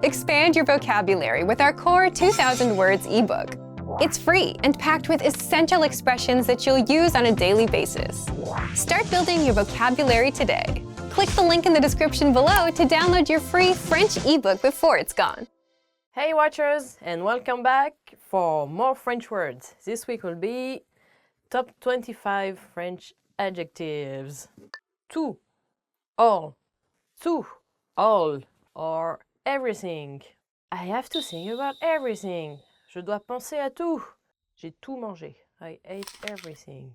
Expand your vocabulary with our core 2,000 words ebook. It's free and packed with essential expressions that you'll use on a daily basis. Start building your vocabulary today. Click the link in the description below to download your free French ebook before it's gone. Hey watchers, and welcome back for more French words. This week will be top 25 French adjectives. Tout, all, or everything. I have to think about everything. Je dois penser à tout. J'ai tout mangé. I ate everything.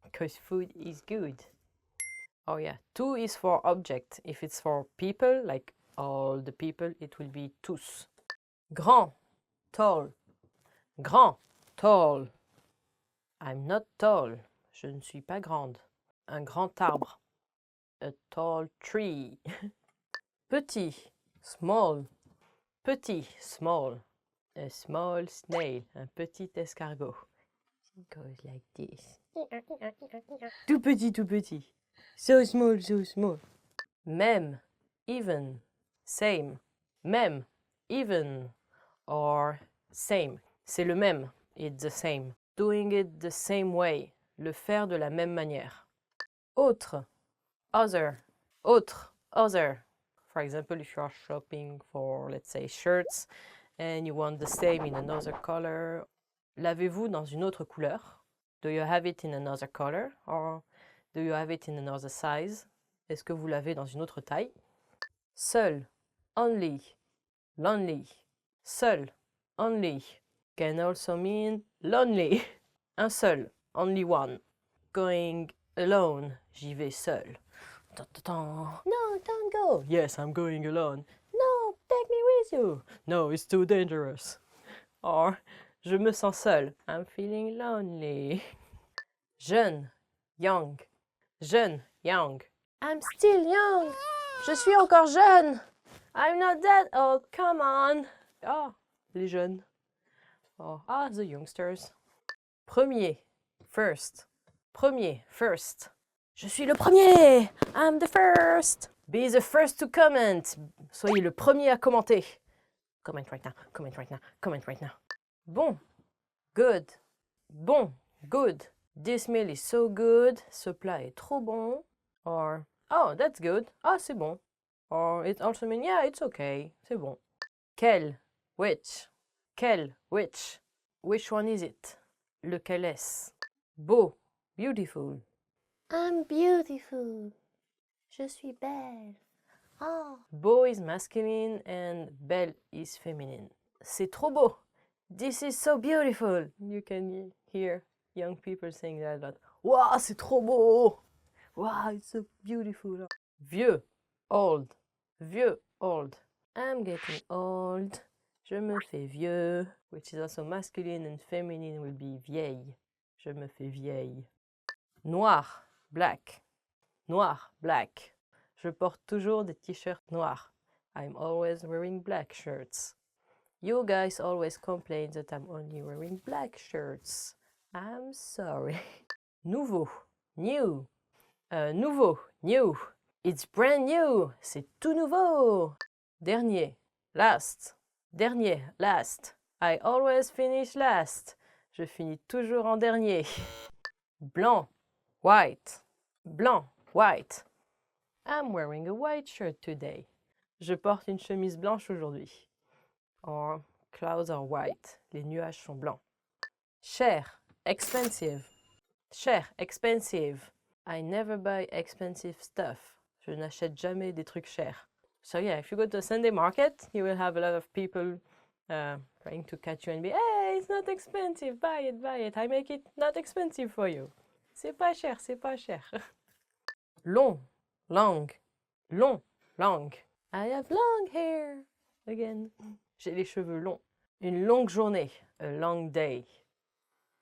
Because food is good. Oh yeah, tout is for object. If it's for people, like all the people, it will be tous. Grand, tall. Grand, tall. I'm not tall. Je ne suis pas grande. Un grand arbre. A tall tree. Petit, small. Petit, small. A small snail. Un petit escargot. It goes like this. Tout petit, tout petit. So small, so small. Même, even, same. Même, even, or same. C'est le même. It's the same. Doing it the same way. Le faire de la même manière. Autre, other, autre, other. For example, if you are shopping for, let's say, shirts, and you want the same in another color. L'avez-vous dans une autre couleur? Do you have it in another color? Or do you have it in another size? Est-ce que vous l'avez dans une autre taille? Seul, only, lonely. Seul, only. Can also mean lonely. Un seul, only one. Going alone, j'y vais seul. No, don't go. Yes, I'm going alone. No, take me with you. No, it's too dangerous. Or, je me sens seul. I'm feeling lonely. Jeune, young. Jeune, young. I'm still young. Je suis encore jeune. I'm not that old, come on. Oh, les jeunes. Oh, the youngsters. Premier, first. Premier, first. Je suis le premier. I'm the first. Be the first to comment. Soyez le premier à commenter. Comment right now, comment right now, comment right now. Bon, good. Bon, good. This meal is so good. Ce plat est trop bon. Or, oh, that's good. Ah, c'est bon. Or it also means, yeah, it's okay. C'est bon. Quel, which. Quel, which. Which one is it? Lequel est-ce? Beau, beautiful. I'm beautiful. Je suis belle. Oh. Beau is masculine and belle is feminine. C'est trop beau. This is so beautiful. You can hear young people saying that a lot. Wow, c'est trop beau. Wow, it's so beautiful. Vieux, old. Vieux, old. I'm getting old. Je me fais vieux. Which is also masculine and feminine will be vieille. Je me fais vieille. Noir, black. Noir, black. Je porte toujours des t-shirts noirs. I'm always wearing black shirts. You guys always complain that I'm only wearing black shirts. I'm sorry. Nouveau, new. Nouveau, new. It's brand new. C'est tout nouveau. Dernier, last. Dernier, last. I always finish last. Je finis toujours en dernier. Blanc, white. Blanc, white. I'm wearing a white shirt today. Je porte une chemise blanche aujourd'hui. Or, clouds are white. Les nuages sont blancs. Cher, expensive. Cher, expensive. I never buy expensive stuff. Je n'achète jamais des trucs chers. So yeah, if you go to the Sunday market, you will have a lot of people trying to catch you and be, hey, it's not expensive, buy it, buy it. I make it not expensive for you. C'est pas cher, c'est pas cher. Long, long, long, long. I have long hair. Again. J'ai les cheveux longs. Une longue journée, a long day.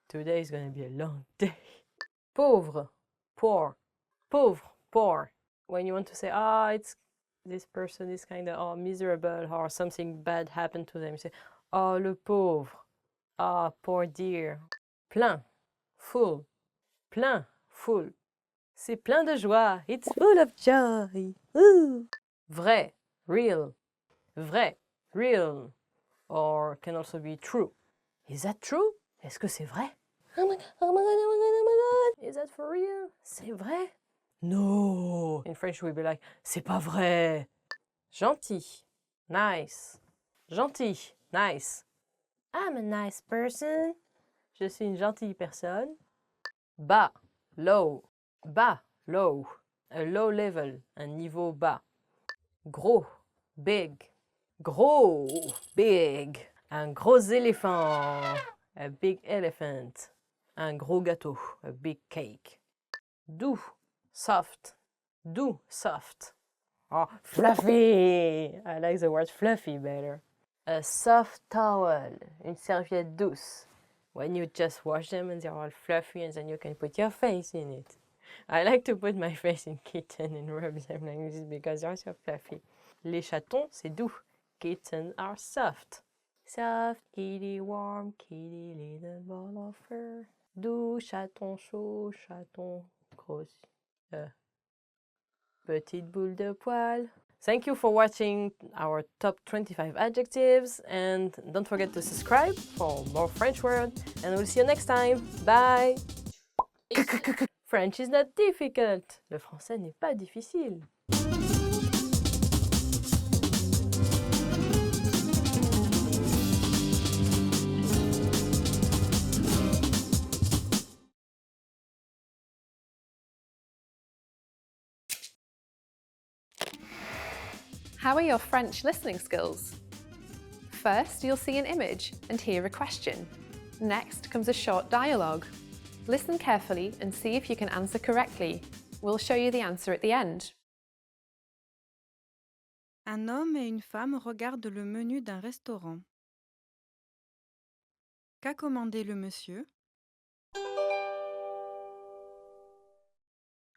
Today is going to be a long day. Pauvre, poor. Pauvre, poor. When you want to say, it's this person is kind of miserable or something bad happened to them, you say, oh, le pauvre. Ah, poor dear. Plein, full. Plein, full. C'est plein de joie. It's full of joy. Ooh. Vrai, real. Vrai, real, or can also be true. Is that true? Est-ce que c'est vrai? Oh my god, oh my god, oh my god, oh my god. Is that for real? C'est vrai? No. In French, we'd be like, c'est pas vrai. Gentil, nice. Gentil, nice. I'm a nice person. Je suis une gentille personne. Bas, low. Bas, low. A low level, un niveau bas. Gros, big. Gros, big. Un gros éléphant. A big elephant. Un gros gâteau. A big cake. Doux, soft. Doux, soft. Oh, fluffy! I like the word fluffy better. A soft towel. Une serviette douce. When you just wash them and they're all fluffy and then you can put your face in it. I like to put my face in kitten and rub them like this because they're so fluffy. Les chatons, c'est doux. Kittens are soft. Soft kitty, warm kitty, little ball of fur. Doux chaton chaud, chaton grosse. Petite boule de poil. Thank you for watching our top 25 adjectives and don't forget to subscribe for more French words and we'll see you next time. Bye! French is not difficult. Le français n'est pas difficile. How are your French listening skills? First, you'll see an image and hear a question. Next comes a short dialogue. Listen carefully and see if you can answer correctly. We'll show you the answer at the end. Un homme et une femme regardent le menu d'un restaurant. Qu'a commandé le monsieur?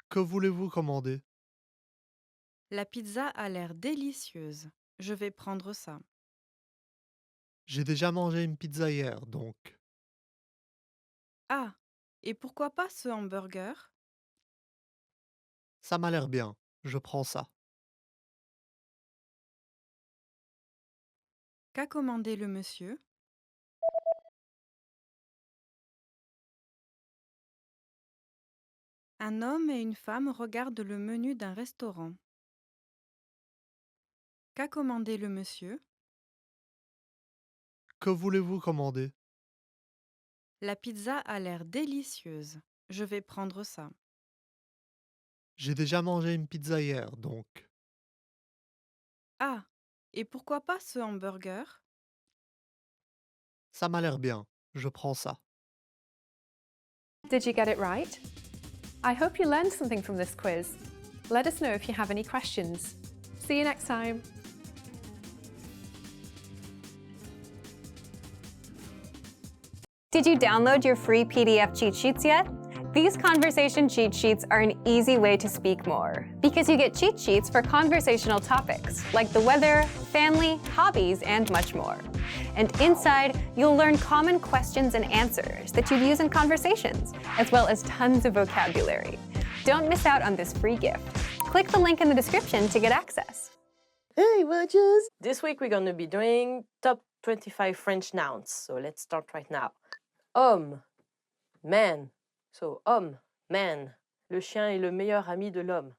Que voulez-vous commander? La pizza a l'air délicieuse. Je vais prendre ça. J'ai déjà mangé une pizza hier, donc. Ah, et pourquoi pas ce hamburger? Ça m'a l'air bien. Je prends ça. Qu'a commandé le monsieur? Un homme et une femme regardent le menu d'un restaurant. Qu'a commandé le monsieur? Que voulez-vous commander? La pizza a l'air délicieuse. Je vais prendre ça. J'ai déjà mangé une pizza hier, donc. Ah, et pourquoi pas ce hamburger? Ça m'a l'air bien. Je prends ça. Did you get it right? I hope you learned something from this quiz. Let us know if you have any questions. See you next time. Did you download your free PDF cheat sheets yet? These conversation cheat sheets are an easy way to speak more because you get cheat sheets for conversational topics like the weather, family, hobbies, and much more. And inside, you'll learn common questions and answers that you'd use in conversations, as well as tons of vocabulary. Don't miss out on this free gift. Click the link in the description to get access. Hey, watchers! This week we're going to be doing top 25 French nouns. So let's start right now. Homme, man. So, homme, man. Le chien est le meilleur ami de l'homme.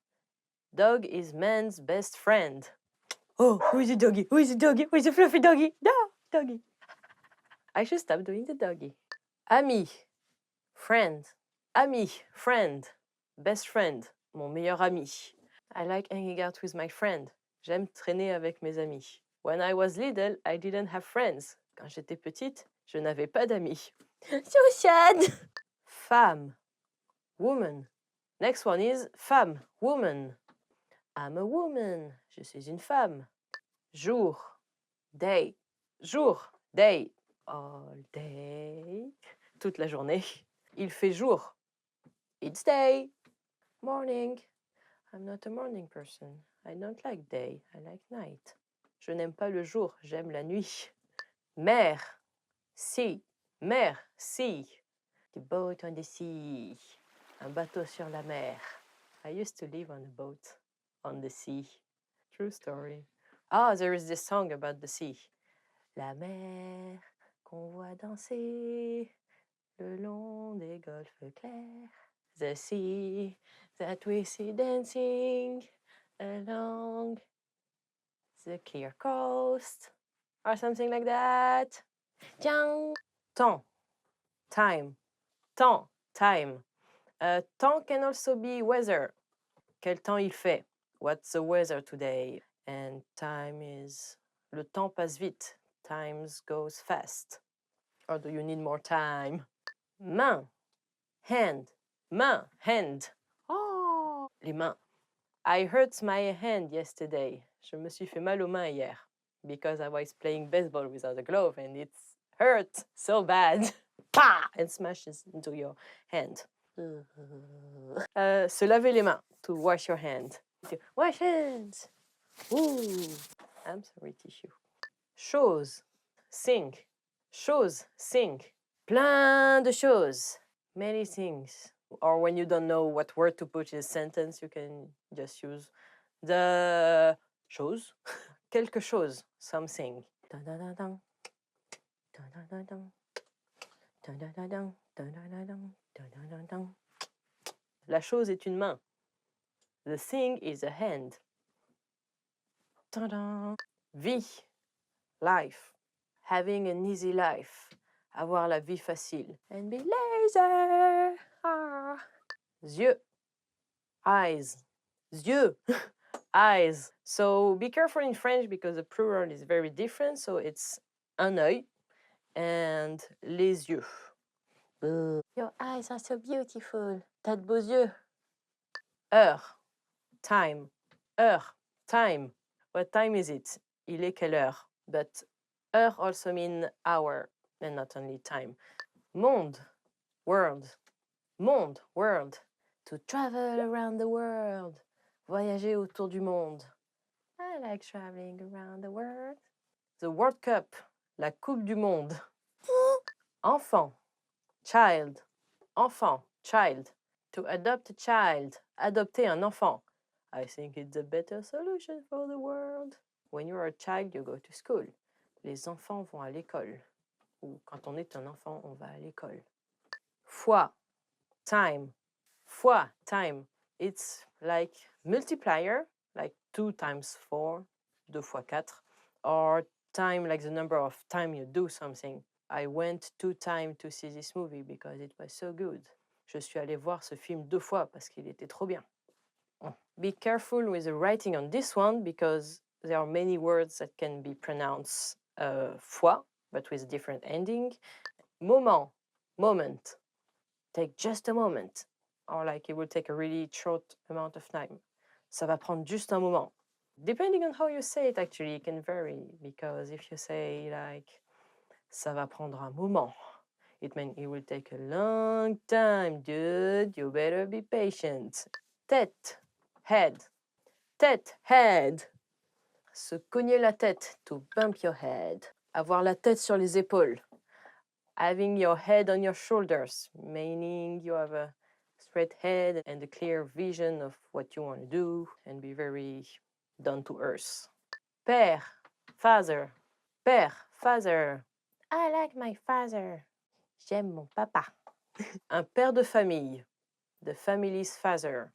Dog is man's best friend. Oh, who is the doggy? Who is the doggy? Who is the fluffy doggy? No, doggy. I should stop doing the doggy. Ami, friend. Ami, friend. Best friend, mon meilleur ami. I like hanging out with my friend. J'aime traîner avec mes amis. When I was little, I didn't have friends. Quand j'étais petite, je n'avais pas d'amis. So sad! Femme, woman. Next one is femme, woman. I'm a woman. Je suis une femme. Jour, day. Jour, day. All day. Toute la journée. Il fait jour. It's day. Morning. I'm not a morning person. I don't like day. I like night. Je n'aime pas le jour. J'aime la nuit. Mer. Sea. Mer. Sea. The boat on the sea. Un bateau sur la mer. I used to live on a boat on the sea. True story. Ah, there is this song about the sea. La mer qu'on voit danser le long des golfes clairs. The sea that we see dancing along the clear coast. Or something like that. Tiens. Temps. Time. Temps. Time. Temps can also be weather. Quel temps il fait? What's the weather today? And time is... Le temps passe vite. Time goes fast. Or do you need more time? Main. Hand. Main. Hand. Oh! Les mains. I hurt my hand yesterday. Je me suis fait mal aux mains hier. Because I was playing baseball without a glove and it's hurt so bad. Pa! And smashes into your hand. Se laver les mains. To wash your hand. Wash hands. Ooh. I'm sorry, tissue. Chose. Sing. Chose. Sing. Plein de choses. Many things. Or when you don't know what word to put in a sentence, you can just use the chose. Quelque chose. Something. Dun-dun-dun-dun. Dun-dun-dun-dun. Dun-dun-dun-dun. Dun-dun-dun-dun. Dun-dun-dun-dun. La chose est une main. The thing is a hand. Ta-da. Vie. Life. Having an easy life. Avoir la vie facile. And be lazy. Ah. Yeux. Eyes. Yeux. Eyes. So be careful in French because the plural is very different. So it's un œil and les yeux. Your eyes are so beautiful. T'as de beaux yeux. Heure. Time. Heure. Time. What time is it? Il est quelle heure? But heure also mean hour and not only time. Monde. World. Monde. World. To travel around the world. Voyager autour du monde. I like traveling around the world. The World Cup. La Coupe du Monde. Enfant. Child. Enfant. Child. To adopt a child. Adopter un enfant. I think it's a better solution for the world. When you're a child, you go to school. Les enfants vont à l'école. Ou quand on est un enfant, on va à l'école. Fois. Time. Fois. Time. It's like multiplier, like 2 times 4, 2 fois 4, or time like the number of time you do something. I went 2 times to see this movie because it was so good. Je suis allé voir ce film 2 fois parce qu'il était trop bien. Be careful with the writing on this one because there are many words that can be pronounced fois, but with different ending. Moment, moment. Take just a moment. Or like it will take a really short amount of time. Ça va prendre juste un moment. Depending on how you say it, actually, it can vary. Because if you say like, ça va prendre un moment, it means it will take a long time, dude. You better be patient. Tête, head. Tête, head. Se cogner la tête, to bump your head. Avoir la tête sur les épaules. Having your head on your shoulders, meaning you have a straight head and a clear vision of what you want to do and be very down to earth. Père, father. Père, father. I like my father. J'aime mon papa. Un père de famille. The family's father.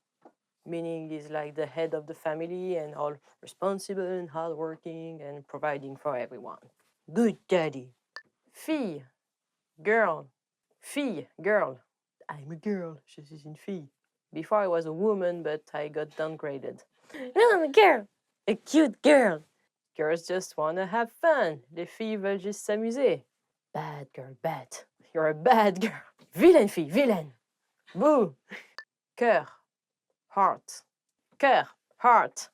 Meaning he's like the head of the family and all responsible and hardworking and providing for everyone. Good daddy. Fille. Girl. Fille, girl. I'm a girl. Je suis une fille. Before I was a woman, but I got downgraded. No, I'm a girl. A cute girl. Girls just want to have fun. Les filles veulent juste s'amuser. Bad girl, bad. You're a bad girl. Vilaine fille, vilaine. Boo. Cœur. Heart. Cœur. Heart.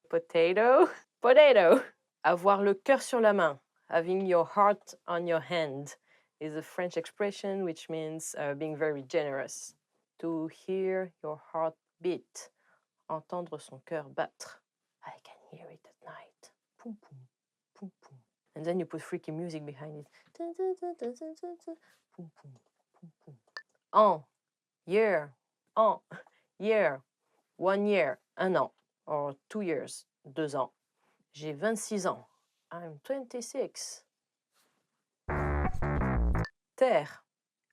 Potato. Potato. Avoir le cœur sur la main. Having your heart on your hand is a French expression which means being very generous. To hear your heart beat. Entendre son cœur battre. I can hear it at night. Poum, poum, poum, poum. And then you put freaky music behind it. Poum, poum, poum, poum. An. Year. An. Year. 1 year. Un an. Or 2 years. 2 ans. J'ai 26 ans. I'm 26. Terre,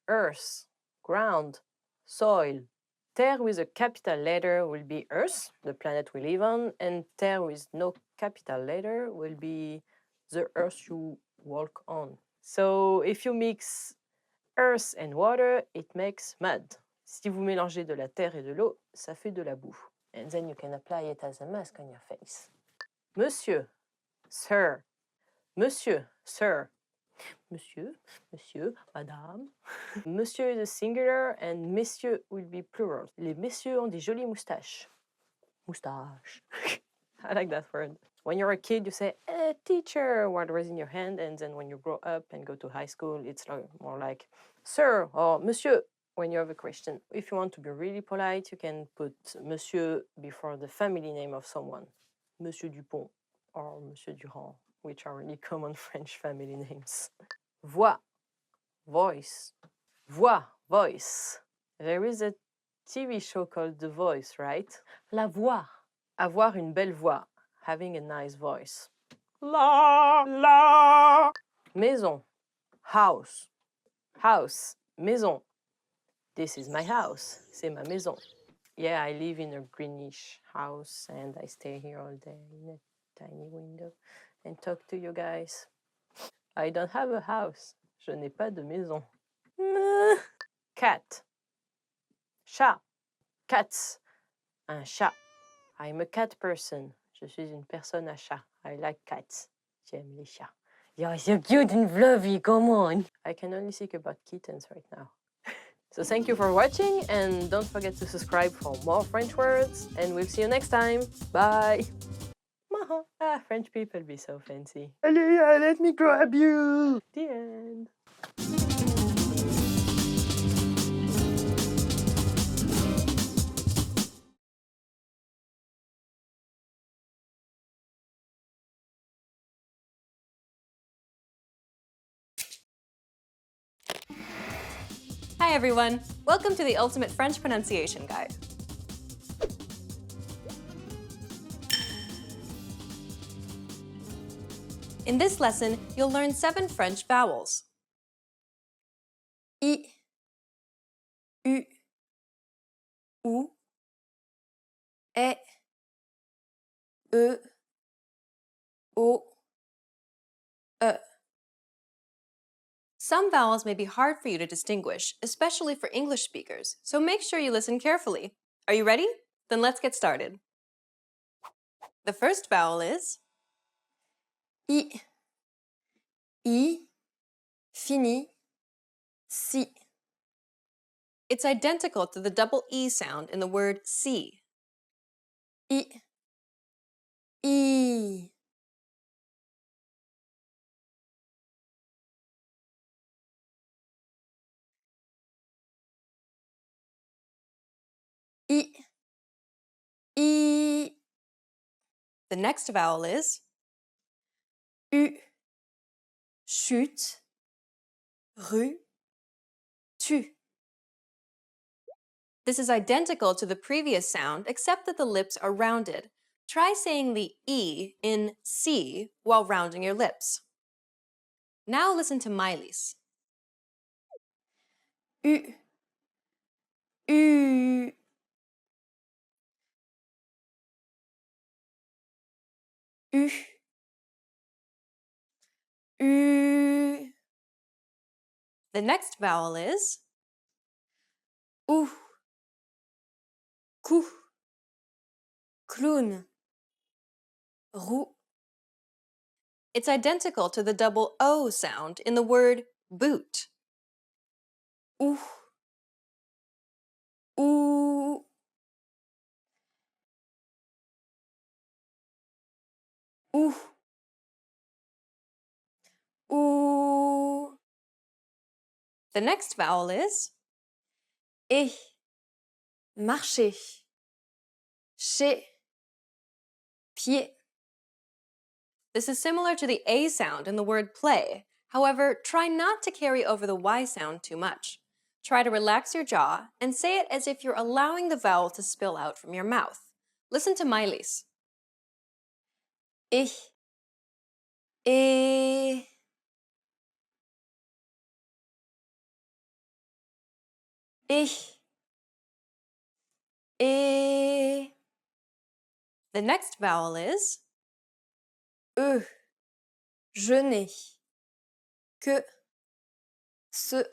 earth, ground, soil. Terre with a capital letter will be Earth, the planet we live on, and terre with no capital letter will be the earth you walk on. So if you mix earth and water, it makes mud. Si vous mélangez de la terre et de l'eau, ça fait de la boue. And then you can apply it as a mask on your face. Monsieur, sir. Monsieur, sir. Monsieur, monsieur, madame. Monsieur is a singular and messieurs will be plural. Les messieurs ont des jolies moustaches. Moustache. I like that word. When you're a kid, you say, teacher, while raising your hand, and then when you grow up and go to high school, it's more like, sir or monsieur, when you have a question. If you want to be really polite, you can put monsieur before the family name of someone. Monsieur Dupont or Monsieur Durand, which are really common French family names. Voix, voice. Voix, voice. There is a TV show called The Voice, right? La voix. Avoir une belle voix. Having a nice voice. La, la. Maison. House. House. Maison. This is my house. C'est ma maison. Yeah, I live in a greenish house and I stay here all day in a tiny window and talk to you guys. I don't have a house. Je n'ai pas de maison. Cat. Chat. Cats. Un chat. I'm a cat person. Je suis une personne à chat. I like cats. J'aime les chats. You're so cute and fluffy, come on. I can only think about kittens right now. So thank you for watching and don't forget to subscribe for more French words and we'll see you next time. Bye. French people be so fancy. Allez, let me grab you! The end. Hi everyone! Welcome to the Ultimate French Pronunciation Guide. In this lesson, you'll learn 7 French vowels. I, U, ou, e, o, e. Some vowels may be hard for you to distinguish, especially for English speakers, so make sure you listen carefully. Are you ready? Then let's get started. The first vowel is I. I, fini, si. It's identical to the double E sound in the word see. I. I. I. I. The next vowel is U. Chute, rue, tu. This is identical to the previous sound except that the lips are rounded. Try saying the E in si while rounding your lips. Now listen to Miley's. U. U. U. U. The next vowel is ou, cou, clown, roux. It's identical to the double O sound in the word boot. Ou, ou. Ou. Ou. The next vowel is et, marcher, chez, pied. This is similar to the A sound in the word play. However, try not to carry over the Y sound too much. Try to relax your jaw and say it as if you're allowing the vowel to spill out from your mouth. Listen to Miley's. Ich, Et. Ich. Et. The next vowel is E. Je n'ai que ce.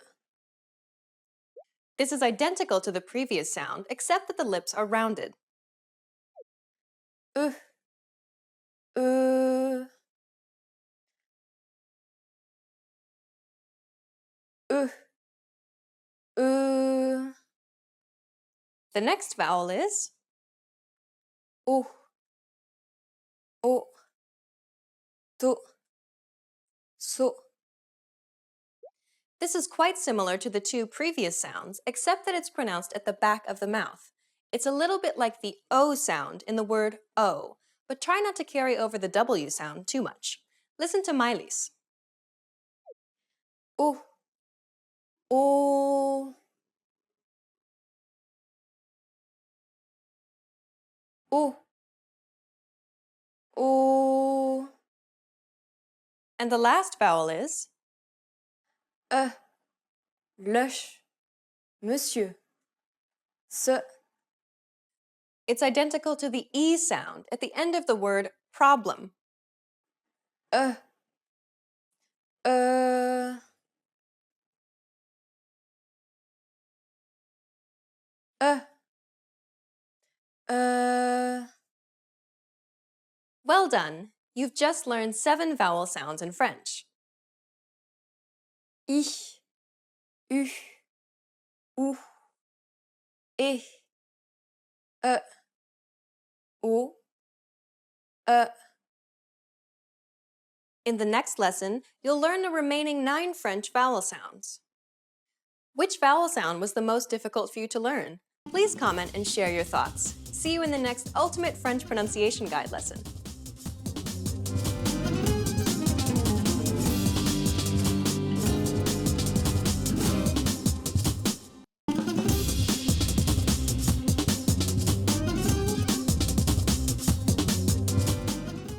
This is identical to the previous sound, except that the lips are rounded. E. E. E. E. The next vowel is O. O. To. So. This is quite similar to the two previous sounds, except that it's pronounced at the back of the mouth. It's a little bit like the O sound in the word O, but try not to carry over the W sound too much. Listen to Miley's. O. O. O. O. And the last vowel is lèche, monsieur, ce. It's identical to the E sound at the end of the word problem. E. E. Well done! You've just learned 7 vowel sounds in French. Ich, U, ou, e, o, e. In the next lesson, you'll learn the remaining 9 French vowel sounds. Which vowel sound was the most difficult for you to learn? Please comment and share your thoughts. See you in the next Ultimate French Pronunciation Guide lesson.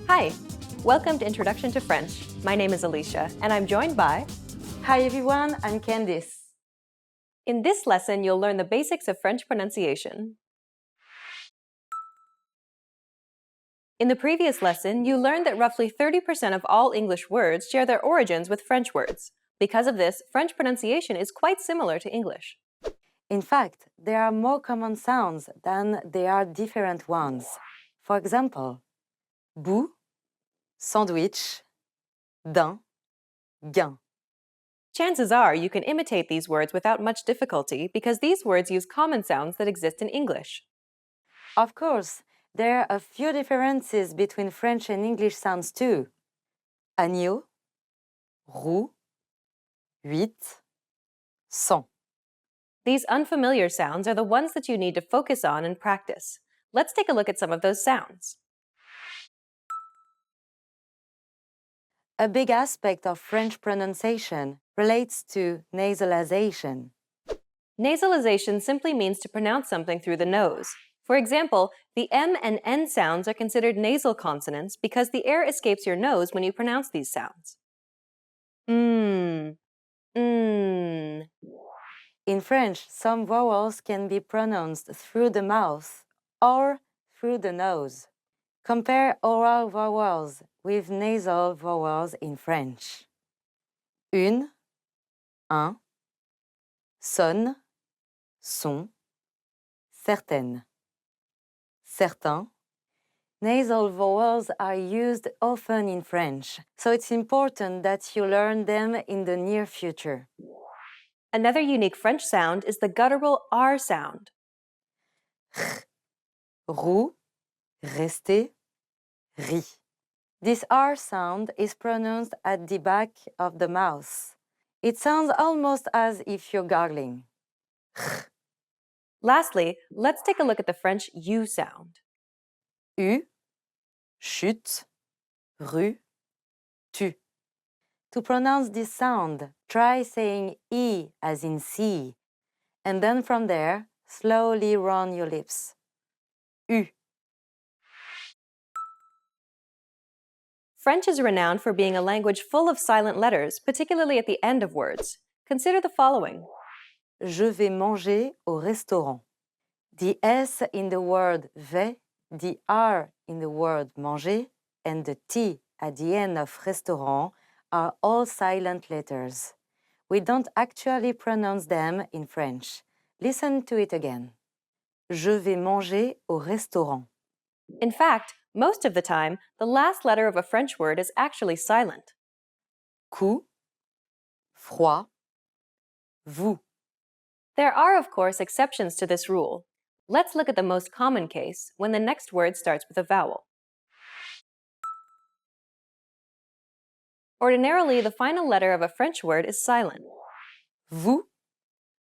Hi, welcome to Introduction to French. My name is Alicia, and I'm joined by... Hi everyone, I'm Candice. In this lesson, you'll learn the basics of French pronunciation. In the previous lesson, you learned that roughly 30% of all English words share their origins with French words. Because of this, French pronunciation is quite similar to English. In fact, there are more common sounds than there are different ones. For example, bout, sandwich, din, gain. Chances are you can imitate these words without much difficulty because these words use common sounds that exist in English. Of course, there are a few differences between French and English sounds too. Agneau, roux, huit, cent. These unfamiliar sounds are the ones that you need to focus on and practice. Let's take a look at some of those sounds. A big aspect of French pronunciation relates to nasalization. Nasalization simply means to pronounce something through the nose. For example, the M and N sounds are considered nasal consonants because the air escapes your nose when you pronounce these sounds. In French, some vowels can be pronounced through the mouth or through the nose. Compare oral vowels with nasal vowels in French. Une, un, sonne, son, certaine. Certain. Nasal vowels are used often in French, so it's important that you learn them in the near future. Another unique French sound is the guttural R sound. Roux, resté, ris. This R sound is pronounced at the back of the mouth. It sounds almost as if you're gargling. Lastly, let's take a look at the French U sound. U, chute, rue, tu. To pronounce this sound, try saying E as in sea, and then from there, slowly round your lips. U. French is renowned for being a language full of silent letters, particularly at the end of words. Consider the following. Je vais manger au restaurant. The S in the word vais, the R in the word manger, and the T at the end of restaurant are all silent letters. We don't actually pronounce them in French. Listen to it again. Je vais manger au restaurant. In fact, most of the time, the last letter of a French word is actually silent. Coup, froid, vous. There are, of course, exceptions to this rule. Let's look at the most common case, when the next word starts with a vowel. Ordinarily, the final letter of a French word is silent. Vous,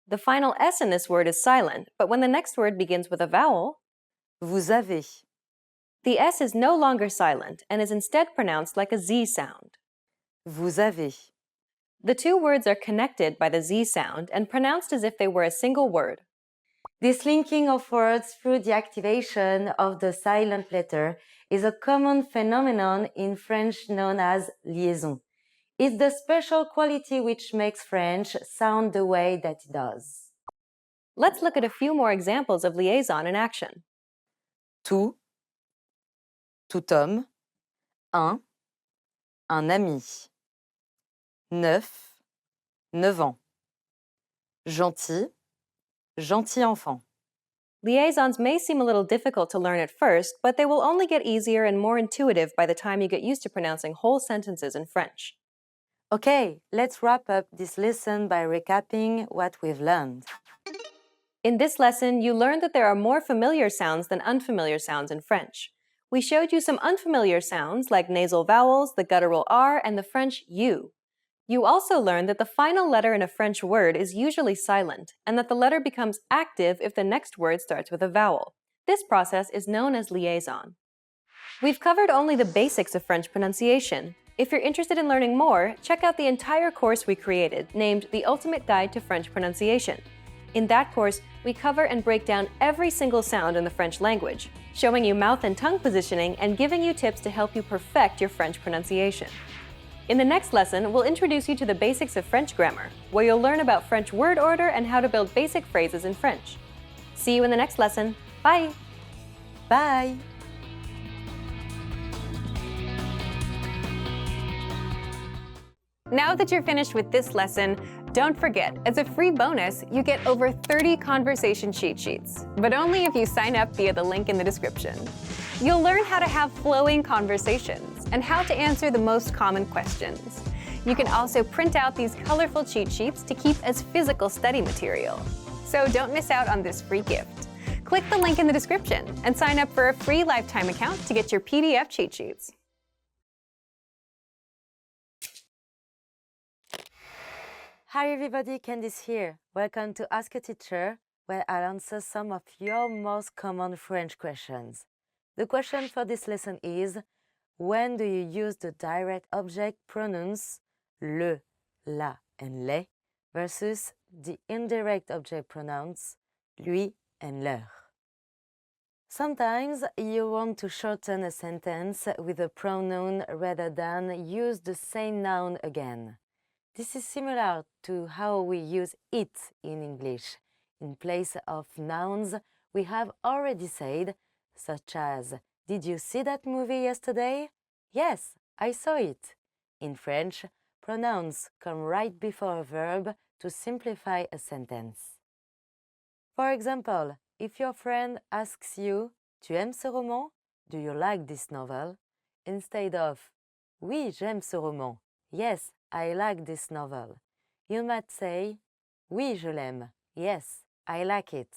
The final S in this word is silent, but when the next word begins with a vowel, vous avez. the S is no longer silent and is instead pronounced like a Z sound. Vous avez. The two words are connected by the Z sound and pronounced as if they were a single word. This linking of words through the activation of the silent letter is a common phenomenon in French known as liaison. It's the special quality which makes French sound the way that it does. Let's look at a few more examples of liaison in action. Tout, tout homme, un ami. Neuf, 9 ans. Gentil, gentil enfant. Liaisons may seem a little difficult to learn at first, but they will only get easier and more intuitive by the time you get used to pronouncing whole sentences in French. Okay, let's wrap up this lesson by recapping what we've learned. In this lesson, you learned that there are more familiar sounds than unfamiliar sounds in French. We showed you some unfamiliar sounds like nasal vowels, the guttural R, and the French U. You also learned that the final letter in a French word is usually silent, and that the letter becomes active if the next word starts with a vowel. This process is known as liaison. We've covered only the basics of French pronunciation. If you're interested in learning more, check out the entire course we created, named The Ultimate Guide to French Pronunciation. In that course, we cover and break down every single sound in the French language, showing you mouth and tongue positioning and giving you tips to help you perfect your French pronunciation. In the next lesson, we'll introduce you to the basics of French grammar, where you'll learn about French word order and how to build basic phrases in French. See you in the next lesson. Bye! Bye! Now that you're finished with this lesson, don't forget, as a free bonus, you get over 30 conversation cheat sheets, but only if you sign up via the link in the description. You'll learn how to have flowing conversations and how to answer the most common questions. You can also print out these colorful cheat sheets to keep as physical study material. So don't miss out on this free gift. Click the link in the description and sign up for a free lifetime account to get your PDF cheat sheets. Hi everybody, Candice here. Welcome to Ask a Teacher, where I'll answer some of your most common French questions. The question for this lesson is, when do you use the direct object pronouns le, la, and les versus the indirect object pronouns lui and leur? Sometimes you want to shorten a sentence with a pronoun rather than use the same noun again. This is similar to how we use it in English. In place of nouns, we have already said, such as, did you see that movie yesterday? Yes, I saw it. In French, pronouns come right before a verb to simplify a sentence. For example, if your friend asks you, tu aimes ce roman? Do you like this novel? Instead of, oui, j'aime ce roman. Yes, I like this novel. You might say, oui, je l'aime. Yes, I like it.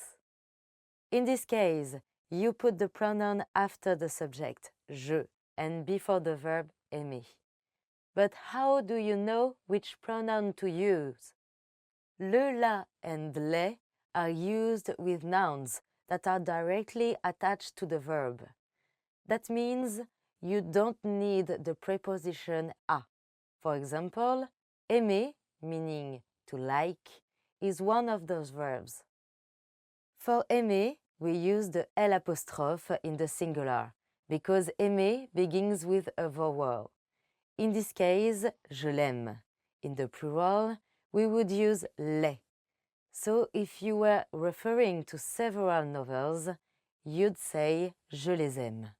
In this case, you put the pronoun after the subject, je, and before the verb, aimer. But how do you know which pronoun to use? Le, la, and les are used with nouns that are directly attached to the verb. That means you don't need the preposition a. For example, aimer, meaning to like, is one of those verbs. For aimer, we use the L apostrophe in the singular, because aimer begins with a vowel. In this case, je l'aime. In the plural, we would use les. So if you were referring to several novels, you'd say je les aime.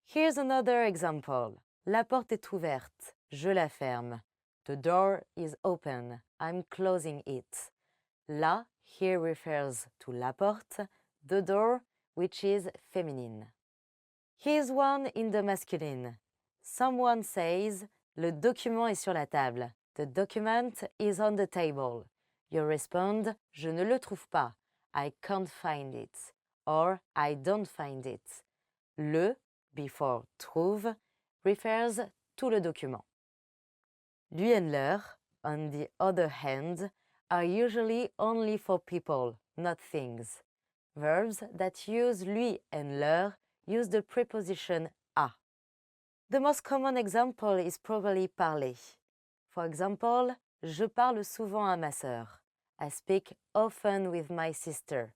Here's another example. La porte est ouverte. Je la ferme. The door is open. I'm closing it. La here refers to la porte, the door, which is feminine. Here's one in the masculine. Someone says, le document est sur la table. The document is on the table. You respond, je ne le trouve pas. I can't find it. Or I don't find it. Le, before trouve, refers to le document. Lui and leur, on the other hand, are usually only for people, not things. Verbs that use lui and leur use the preposition a. The most common example is probably parler. For example, je parle souvent à ma sœur. I speak often with my sister.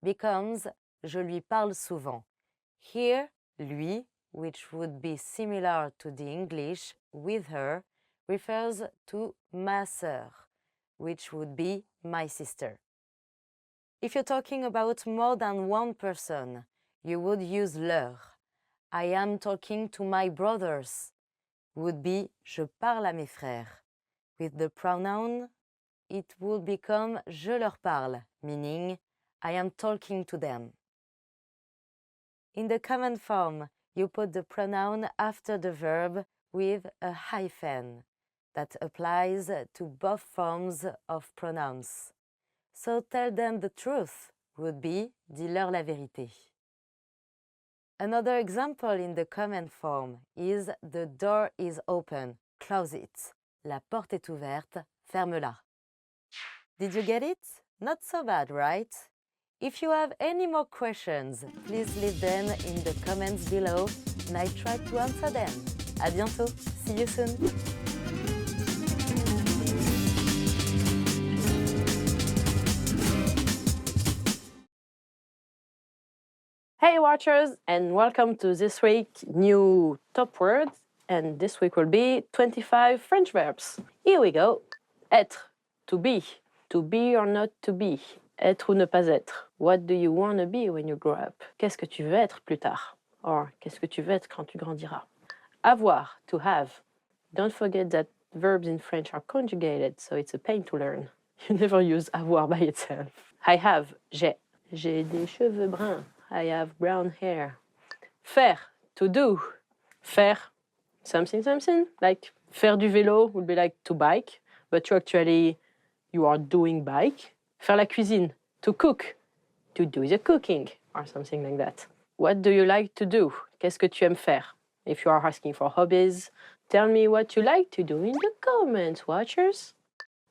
Becomes je lui parle souvent. Here, lui, which would be similar to the English with her, refers to ma sœur, which would be my sister. If you're talking about more than one person, you would use leur. I am talking to my brothers would be je parle à mes frères. With the pronoun, it would become je leur parle, meaning I am talking to them. In the common form, you put the pronoun after the verb with a hyphen. That applies to both forms of pronouns. So tell them the truth would be dis-leur la vérité. Another example in the common form is the door is open, close it. La porte est ouverte, ferme-la. Did you get it? Not so bad, right? If you have any more questions, please leave them in the comments below and I try to answer them. À bientôt. See you soon. Hey watchers, and welcome to this week new top words, and this week will be 25 French verbs. Here we go. Être, to be or not to be, être ou ne pas être. What do you want to be when you grow up? Qu'est-ce que tu veux être plus tard? Or, qu'est-ce que tu veux être quand tu grandiras? Avoir, to have. Don't forget that verbs in French are conjugated, so it's a pain to learn. You never use avoir by itself. I have, j'ai. J'ai des cheveux bruns. I have brown hair. Faire, to do. Faire, something, like faire du vélo would be like to bike, but you are doing bike. Faire la cuisine, to cook. To do the cooking, or something like that. What do you like to do? Qu'est-ce que tu aimes faire? If you are asking for hobbies, tell me what you like to do in the comments, watchers.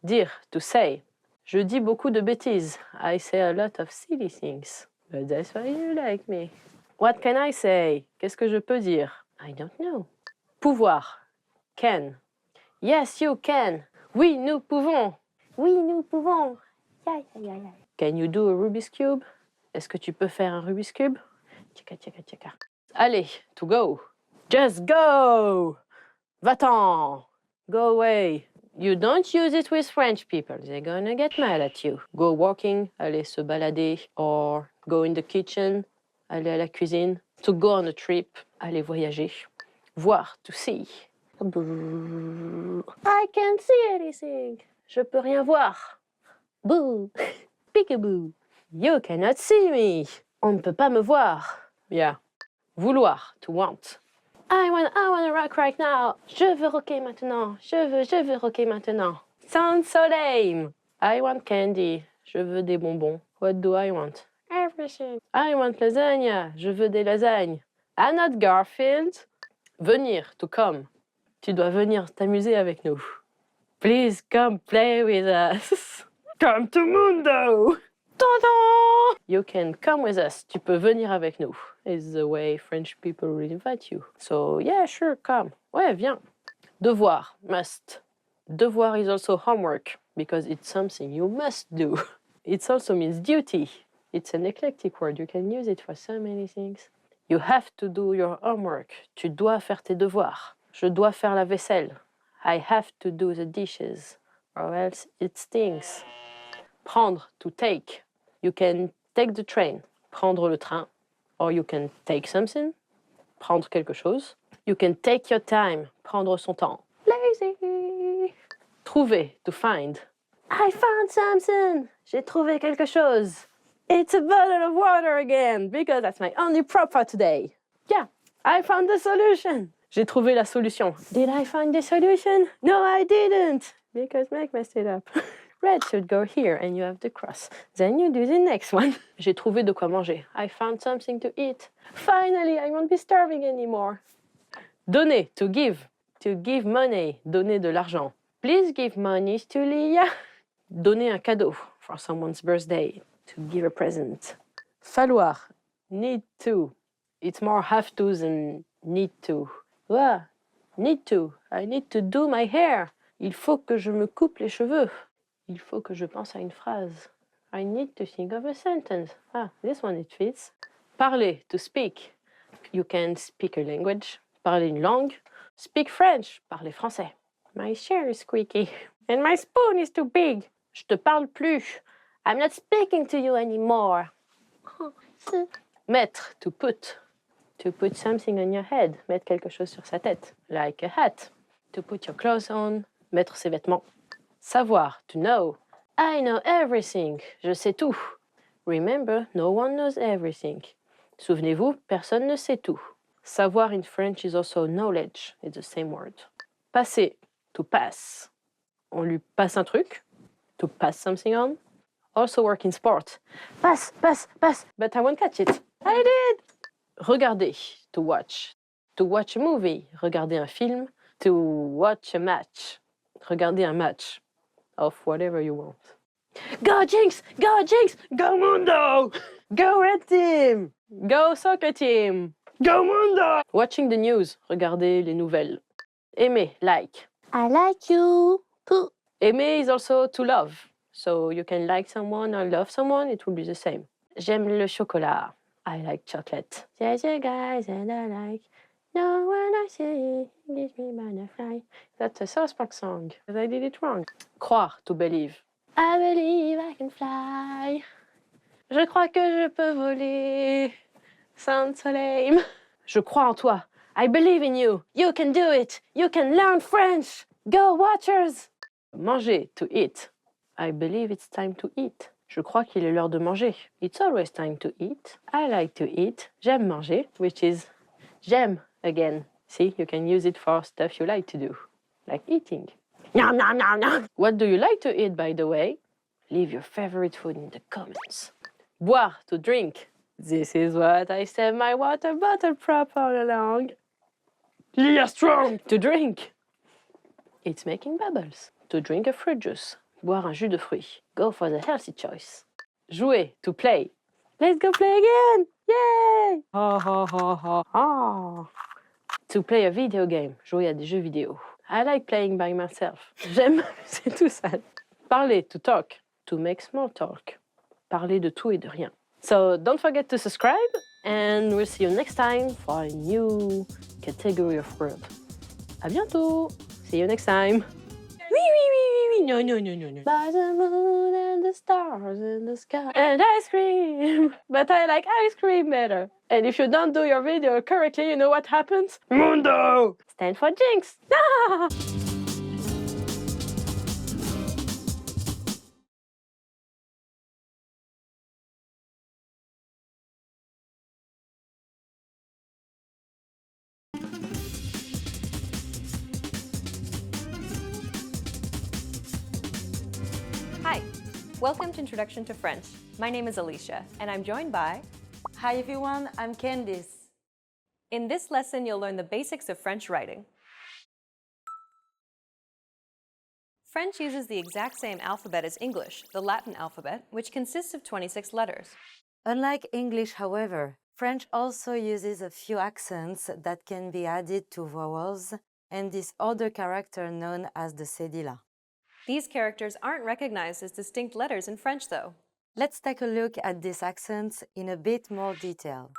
Dire, to say. Je dis beaucoup de bêtises. I say a lot of silly things. But that's why you like me. What can I say? Qu'est-ce que je peux dire? I don't know. Pouvoir. Can. Yes, you can. Oui, nous pouvons. Oui, nous pouvons. Yeah, yeah, yeah, yeah. Can you do a Rubik's Cube? Est-ce que tu peux faire un Rubik's Cube? Tchaka, tchaka, tchaka. Allez, to go. Just go. Va-t'en. Go away. You don't use it with French people. They're gonna get mad at you. Go walking, aller se balader, or go in the kitchen, aller à la cuisine. To go on a trip, aller voyager. Voir, to see. I can't see anything. Je peux rien voir. Boo. Peekaboo. You cannot see me. On ne peut pas me voir. Yeah. Vouloir, to want. I want to rock right now. Je veux rocker maintenant. Je veux rocker maintenant. Sounds so lame. I want candy. Je veux des bonbons. What do I want? Everything. I want lasagna. Je veux des lasagnes. I'm not Garfield. Venir, to come. Tu dois venir t'amuser avec nous. Please come play with us. Come to Mundo. Ta-da! You can come with us. Tu peux venir avec nous. Is the way French people will invite you. So yeah, sure, come. Ouais, viens. Devoir, must. Devoir is also homework because it's something you must do. It also means duty. It's an eclectic word. You can use it for so many things. You have to do your homework. Tu dois faire tes devoirs. Je dois faire la vaisselle. I have to do the dishes, or else it stinks. Prendre, to take. You can take the train. Prendre le train. Or you can take something. Prendre quelque chose. You can take your time. Prendre son temps. Lazy. Trouver, to find. I found something. J'ai trouvé quelque chose. It's a bottle of water again, because that's my only prop for today. Yeah, I found the solution. J'ai trouvé la solution. Did I find the solution? No, I didn't, because Meg messed it up. Red should go here, and you have the cross. Then you do the next one. J'ai trouvé de quoi manger. I found something to eat. Finally, I won't be starving anymore. Donner, to give. To give money, donner de l'argent. Please give money to Leah. Donner un cadeau for someone's birthday. To give a present. Falloir, need to. It's more have to than need to. Ah, need to. I need to do my hair. Il faut que je me coupe les cheveux. Il faut que je pense à une phrase. I need to think of a sentence. Ah, this one it fits. Parler, to speak. You can speak a language. Parler une langue. Speak French. Parler français. My chair is squeaky. And my spoon is too big. Je te parle plus. I'm not speaking to you anymore. Mettre, to put. To put something on your head. Mettre quelque chose sur sa tête. Like a hat. To put your clothes on. Mettre ses vêtements. Savoir, to know. I know everything. Je sais tout. Remember, no one knows everything. Souvenez-vous, personne ne sait tout. Savoir in French is also knowledge. It's the same word. Passer, to pass. On lui passe un truc. To pass something on. Also work in sport. Pass, pass, pass. But I won't catch it. I did. Regarder, to watch. To watch a movie. Regarder un film. To watch a match. Regarder un match. Of whatever you want. Go Jinx! Go Jinx! Go Mundo! Go Red Team! Go Soccer Team! Go Mundo! Watching the news. Regarder les nouvelles. Aimer, like. I like you. Pooh. Aimer is also to love. So you can like someone or love someone, it will be the same. J'aime le chocolat. I like chocolate. There's a guy that I like. No one I see gives me butterfly. That's a South Park song, but I did it wrong. Croire, to believe. I believe I can fly. Je crois que je peux voler. Sounds so lame. Je crois en toi. I believe in you. You can do it. You can learn French. Go Watchers. Manger, to eat. I believe it's time to eat. Je crois qu'il est l'heure de manger. It's always time to eat. I like to eat. J'aime manger, which is j'aime again. See, you can use it for stuff you like to do, like eating. Nom, nom, nom, nom. What do you like to eat, by the way? Leave your favorite food in the comments. Boire, to drink. This is what I set my water bottle prop all along. Leah Strong, to drink. It's making bubbles. To drink a fruit juice. Boire un jus de fruits. Go for the healthy choice. Jouer, to play. Let's go play again! Yay! Ha ha ha ha ha. To play a video game. Jouer à des jeux vidéo. I like playing by myself. J'aime m'amuser tout seul. Parler, to talk. To make small talk. Parler de tout et de rien. So don't forget to subscribe, and we'll see you next time for a new category of word. À bientôt! See you next time! No, no, no, no, no. By the moon and the stars in the sky. And ice cream! But I like ice cream better. And if you don't do your video correctly, you know what happens? Mundo! Stand for Jinx! Ah! Hi, welcome to Introduction to French. My name is Alicia, and I'm joined by... Hi everyone, I'm Candice. In this lesson, you'll learn the basics of French writing. French uses the exact same alphabet as English, the Latin alphabet, which consists of 26 letters. Unlike English, however, French also uses a few accents that can be added to vowels and this other character known as the cédilla. These characters aren't recognized as distinct letters in French, though. Let's take a look at these accents in a bit more detail.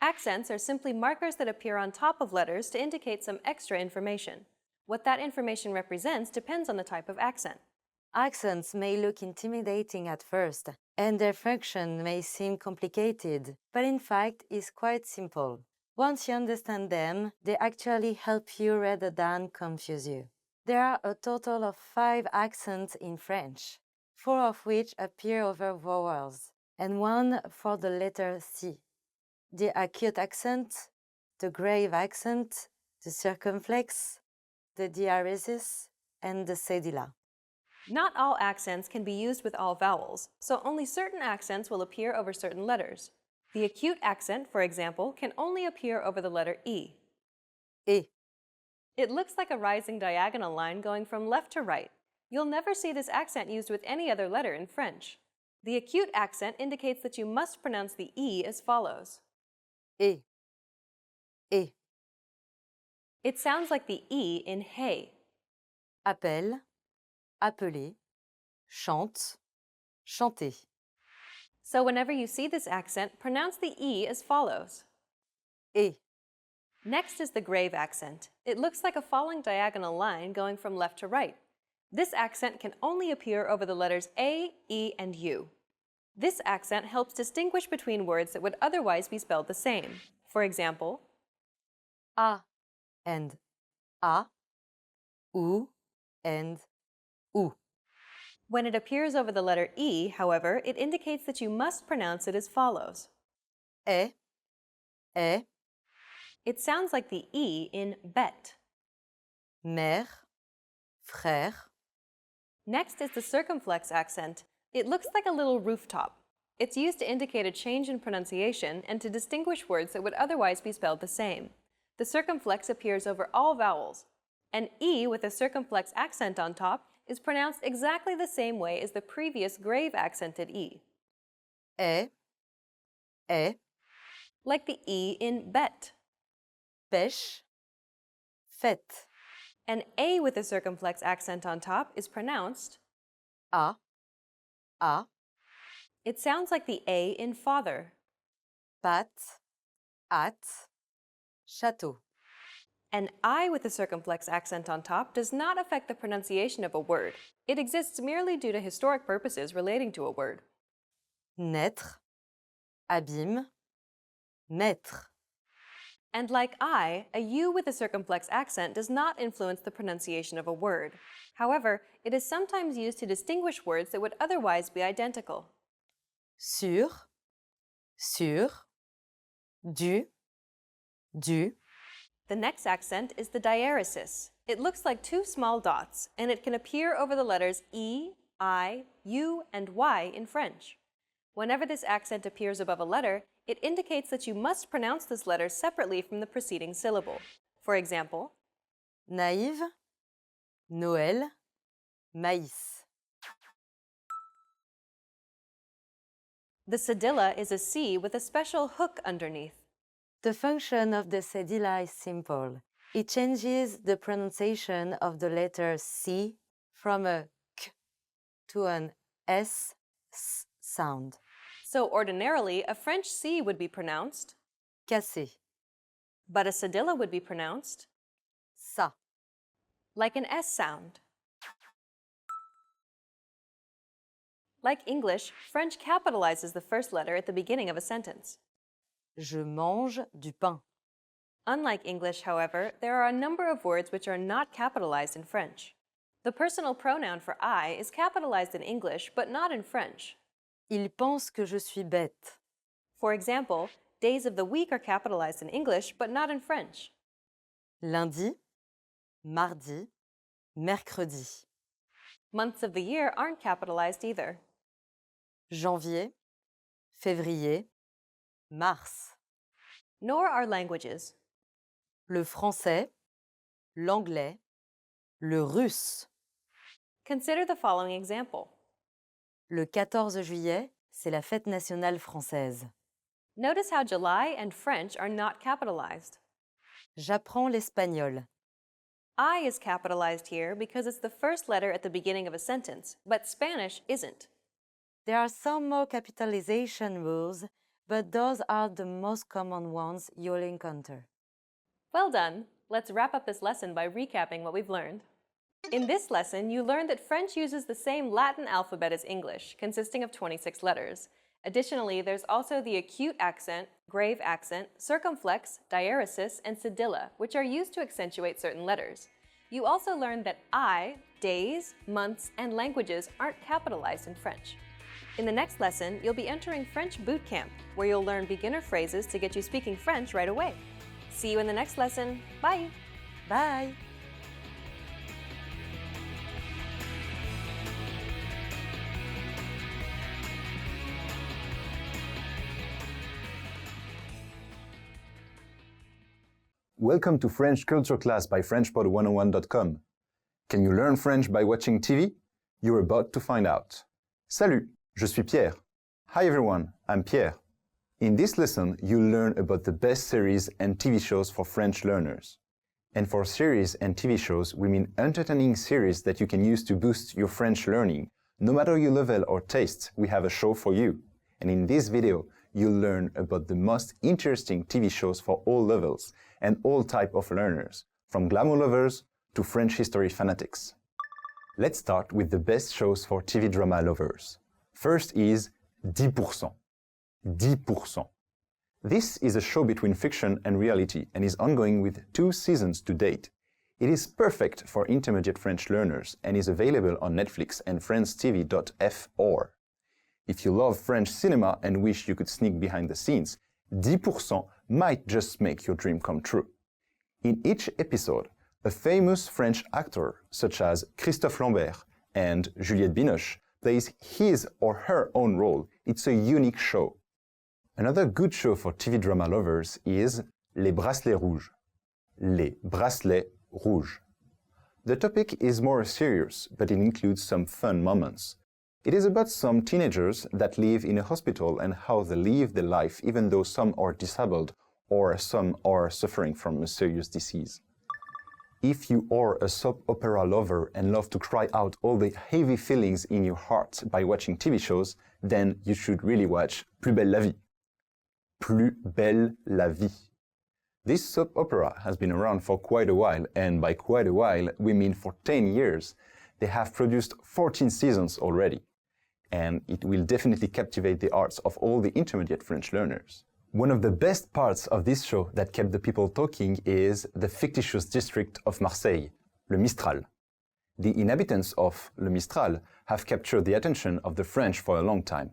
Accents are simply markers that appear on top of letters to indicate some extra information. What that information represents depends on the type of accent. Accents may look intimidating at first, and their function may seem complicated, but in fact is quite simple. Once you understand them, they actually help you rather than confuse you. There are a total of 5 accents in French, 4 of which appear over vowels, and 1 for the letter C. The acute accent, the grave accent, the circumflex, the diaresis, and the cedilla. Not all accents can be used with all vowels, so only certain accents will appear over certain letters. The acute accent, for example, can only appear over the letter E. Et. It looks like a rising diagonal line going from left to right. You'll never see this accent used with any other letter in French. The acute accent indicates that you must pronounce the E as follows. Et. Et. It sounds like the E in hey. Appelle, appeler, chante, chanter. So whenever you see this accent, pronounce the E as follows. Et. Next is the grave accent. It looks like a falling diagonal line going from left to right. This accent can only appear over the letters A, E, and U. This accent helps distinguish between words that would otherwise be spelled the same. For example, A and A, ou and ou. when it appears over the letter E, however, it indicates that you must pronounce it as follows. Est, est, It sounds like the E in bête. mère, frère, Next is the circumflex accent. It looks like a little rooftop. It's used to indicate a change in pronunciation and to distinguish words that would otherwise be spelled the same. The circumflex appears over all vowels. An E with a circumflex accent on top is pronounced exactly the same way as the previous grave accented E, est, like the E in bête. pêche, fête. An A with a circumflex accent on top is pronounced. A, a, It sounds like the A in father. pâte, hâte, château. An I with a circumflex accent on top does not affect the pronunciation of a word. It exists merely due to historic purposes relating to a word. Naître, abîme, naître. And like I, a U with a circumflex accent does not influence the pronunciation of a word. However, it is sometimes used to distinguish words that would otherwise be identical. Sur, sur, du, du. The next accent is the diaresis. It looks like 2 small dots, and it can appear over the letters E, I, U, and Y in French. Whenever this accent appears above a letter, it indicates that you must pronounce this letter separately from the preceding syllable. For example, Naïve, Noël, maïs. the cedilla is a C with a special hook underneath. The function of the cedilla is simple. It changes the pronunciation of the letter C from a K to an S sound. So ordinarily, a French C would be pronounced, Cassé, but a cedilla would be pronounced ça. like an S sound. Like English, French capitalizes the first letter at the beginning of a sentence. Je mange du pain. Unlike English, however, there are a number of words which are not capitalized in French. The personal pronoun for I is capitalized in English, but not in French. Il pense que je suis bête. For example, days of the week are capitalized in English, but not in French. Lundi, mardi, mercredi. Months of the year aren't capitalized either. Janvier, février, mars. Nor are languages. Le français, l'anglais, le russe. Consider the following example. Le 14 juillet, c'est la fête nationale française. Notice how July and French are not capitalized. J'apprends l'espagnol. I is capitalized here because it's the first letter at the beginning of a sentence, but Spanish isn't. There are some more capitalization rules, but those are the most common ones you'll encounter. Well done! Let's wrap up this lesson by recapping what we've learned. In this lesson, you learned that French uses the same Latin alphabet as English, consisting of 26 letters. Additionally, there's also the acute accent, grave accent, circumflex, diaeresis, and cedilla, which are used to accentuate certain letters. You also learned that I, days, months, and languages aren't capitalized in French. In the next lesson, you'll be entering French boot camp, where you'll learn beginner phrases to get you speaking French right away. See you in the next lesson. Bye! Bye! Welcome to French Culture Class by FrenchPod101.com. Can you learn French by watching TV? You're about to find out. Salut, je suis Pierre. Hi everyone, I'm Pierre. In this lesson, you'll learn about the best series and TV shows for French learners. And for series and TV shows, we mean entertaining series that you can use to boost your French learning. No matter your level or taste, we have a show for you. And in this video, you'll learn about the most interesting TV shows for all levels and all types of learners, from glamour lovers to French history fanatics. Let's start with the best shows for TV drama lovers. First is 10%. 10%. This is a show between fiction and reality and is ongoing with 2 seasons to date. It is perfect for intermediate French learners and is available on Netflix and francetv.fr. If you love French cinema and wish you could sneak behind the scenes, 10% might just make your dream come true. In each episode, a famous French actor such as Christophe Lambert and Juliette Binoche plays his or her own role. It's a unique show. Another good show for TV drama lovers is Les Bracelets Rouges. Les Bracelets Rouges. The topic is more serious, but it includes some fun moments. It is about some teenagers that live in a hospital and how they live their life even though some are disabled or some are suffering from a serious disease. If you are a soap opera lover and love to cry out all the heavy feelings in your heart by watching TV shows, then you should really watch Plus belle la vie. Plus belle la vie. This soap opera has been around for quite a while, and by quite a while, we mean for 10 years. They have produced 14 seasons already, and it will definitely captivate the hearts of all the intermediate French learners. One of the best parts of this show that kept the people talking is the fictitious district of Marseille, Le Mistral. The inhabitants of Le Mistral have captured the attention of the French for a long time.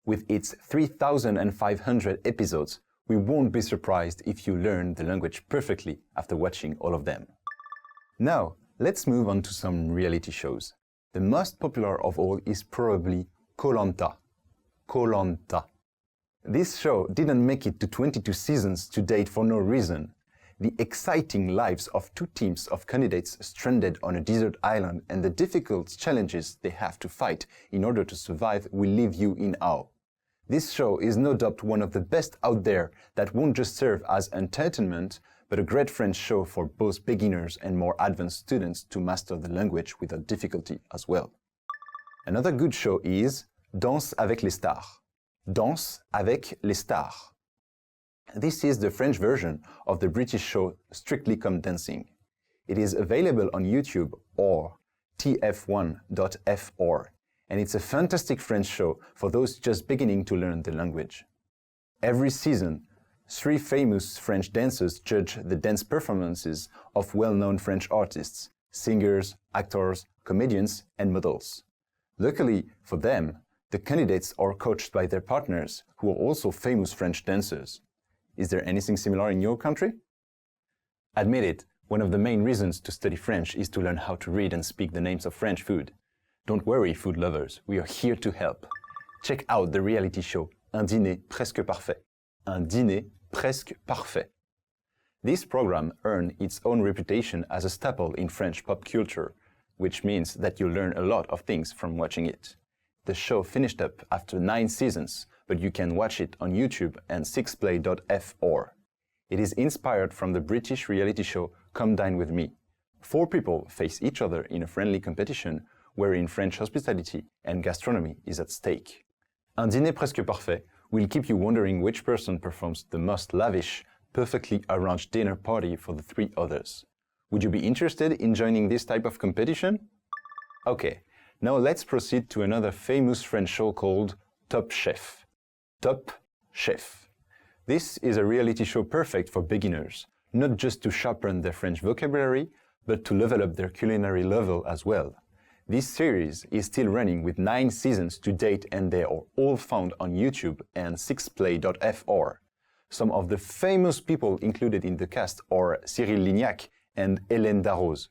With its 3,500 episodes, we won't be surprised if you learn the language perfectly after watching all of them. Now, let's move on to some reality shows. The most popular of all is probably Koh-Lanta. Koh-Lanta. This show didn't make it to 22 seasons to date for no reason. The exciting lives of 2 teams of candidates stranded on a desert island and the difficult challenges they have to fight in order to survive will leave you in awe. This show is no doubt one of the best out there that won't just serve as entertainment, but a great French show for both beginners and more advanced students to master the language without difficulty as well. Another good show is Danse avec les stars. Danse avec les stars. This is the French version of the British show Strictly Come Dancing. It is available on YouTube or tf1.fr, and it's a fantastic French show for those just beginning to learn the language. Every season, 3 famous French dancers judge the dance performances of well-known French artists, singers, actors, comedians, and models. Luckily for them, the candidates are coached by their partners, who are also famous French dancers. Is there anything similar in your country? Admit it, one of the main reasons to study French is to learn how to read and speak the names of French food. Don't worry, food lovers, we are here to help. Check out the reality show Un dîner presque parfait. Un dîner presque parfait. This program earned its own reputation as a staple in French pop culture, which means that you learn a lot of things from watching it. The show finished up after 9 seasons, but you can watch it on YouTube and 6play.fr. It is inspired from the British reality show Come Dine With Me. 4 people face each other in a friendly competition wherein French hospitality and gastronomy is at stake. Un dîner presque parfait will keep you wondering which person performs the most lavish, perfectly arranged dinner party for the three others. Would you be interested in joining this type of competition? Okay, now let's proceed to another famous French show called Top Chef. Top Chef. This is a reality show perfect for beginners, not just to sharpen their French vocabulary, but to level up their culinary level as well. This series is still running with 9 seasons to date, and they are all found on YouTube and 6play.fr. Some of the famous people included in the cast are Cyril Lignac and Hélène Darroze.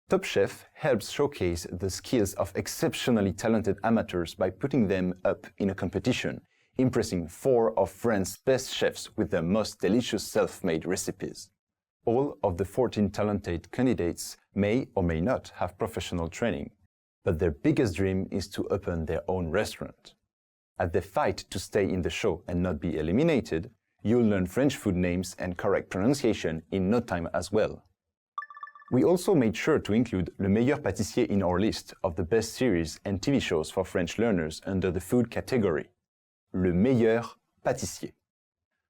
Top Chef helps showcase the skills of exceptionally talented amateurs by putting them up in a competition, impressing 4 of France's best chefs with their most delicious self-made recipes. All of the 14 talented candidates may or may not have professional training, but their biggest dream is to open their own restaurant. As they fight to stay in the show and not be eliminated, you'll learn French food names and correct pronunciation in no time as well. We also made sure to include Le Meilleur Pâtissier in our list of the best series and TV shows for French learners under the food category. Le Meilleur Pâtissier.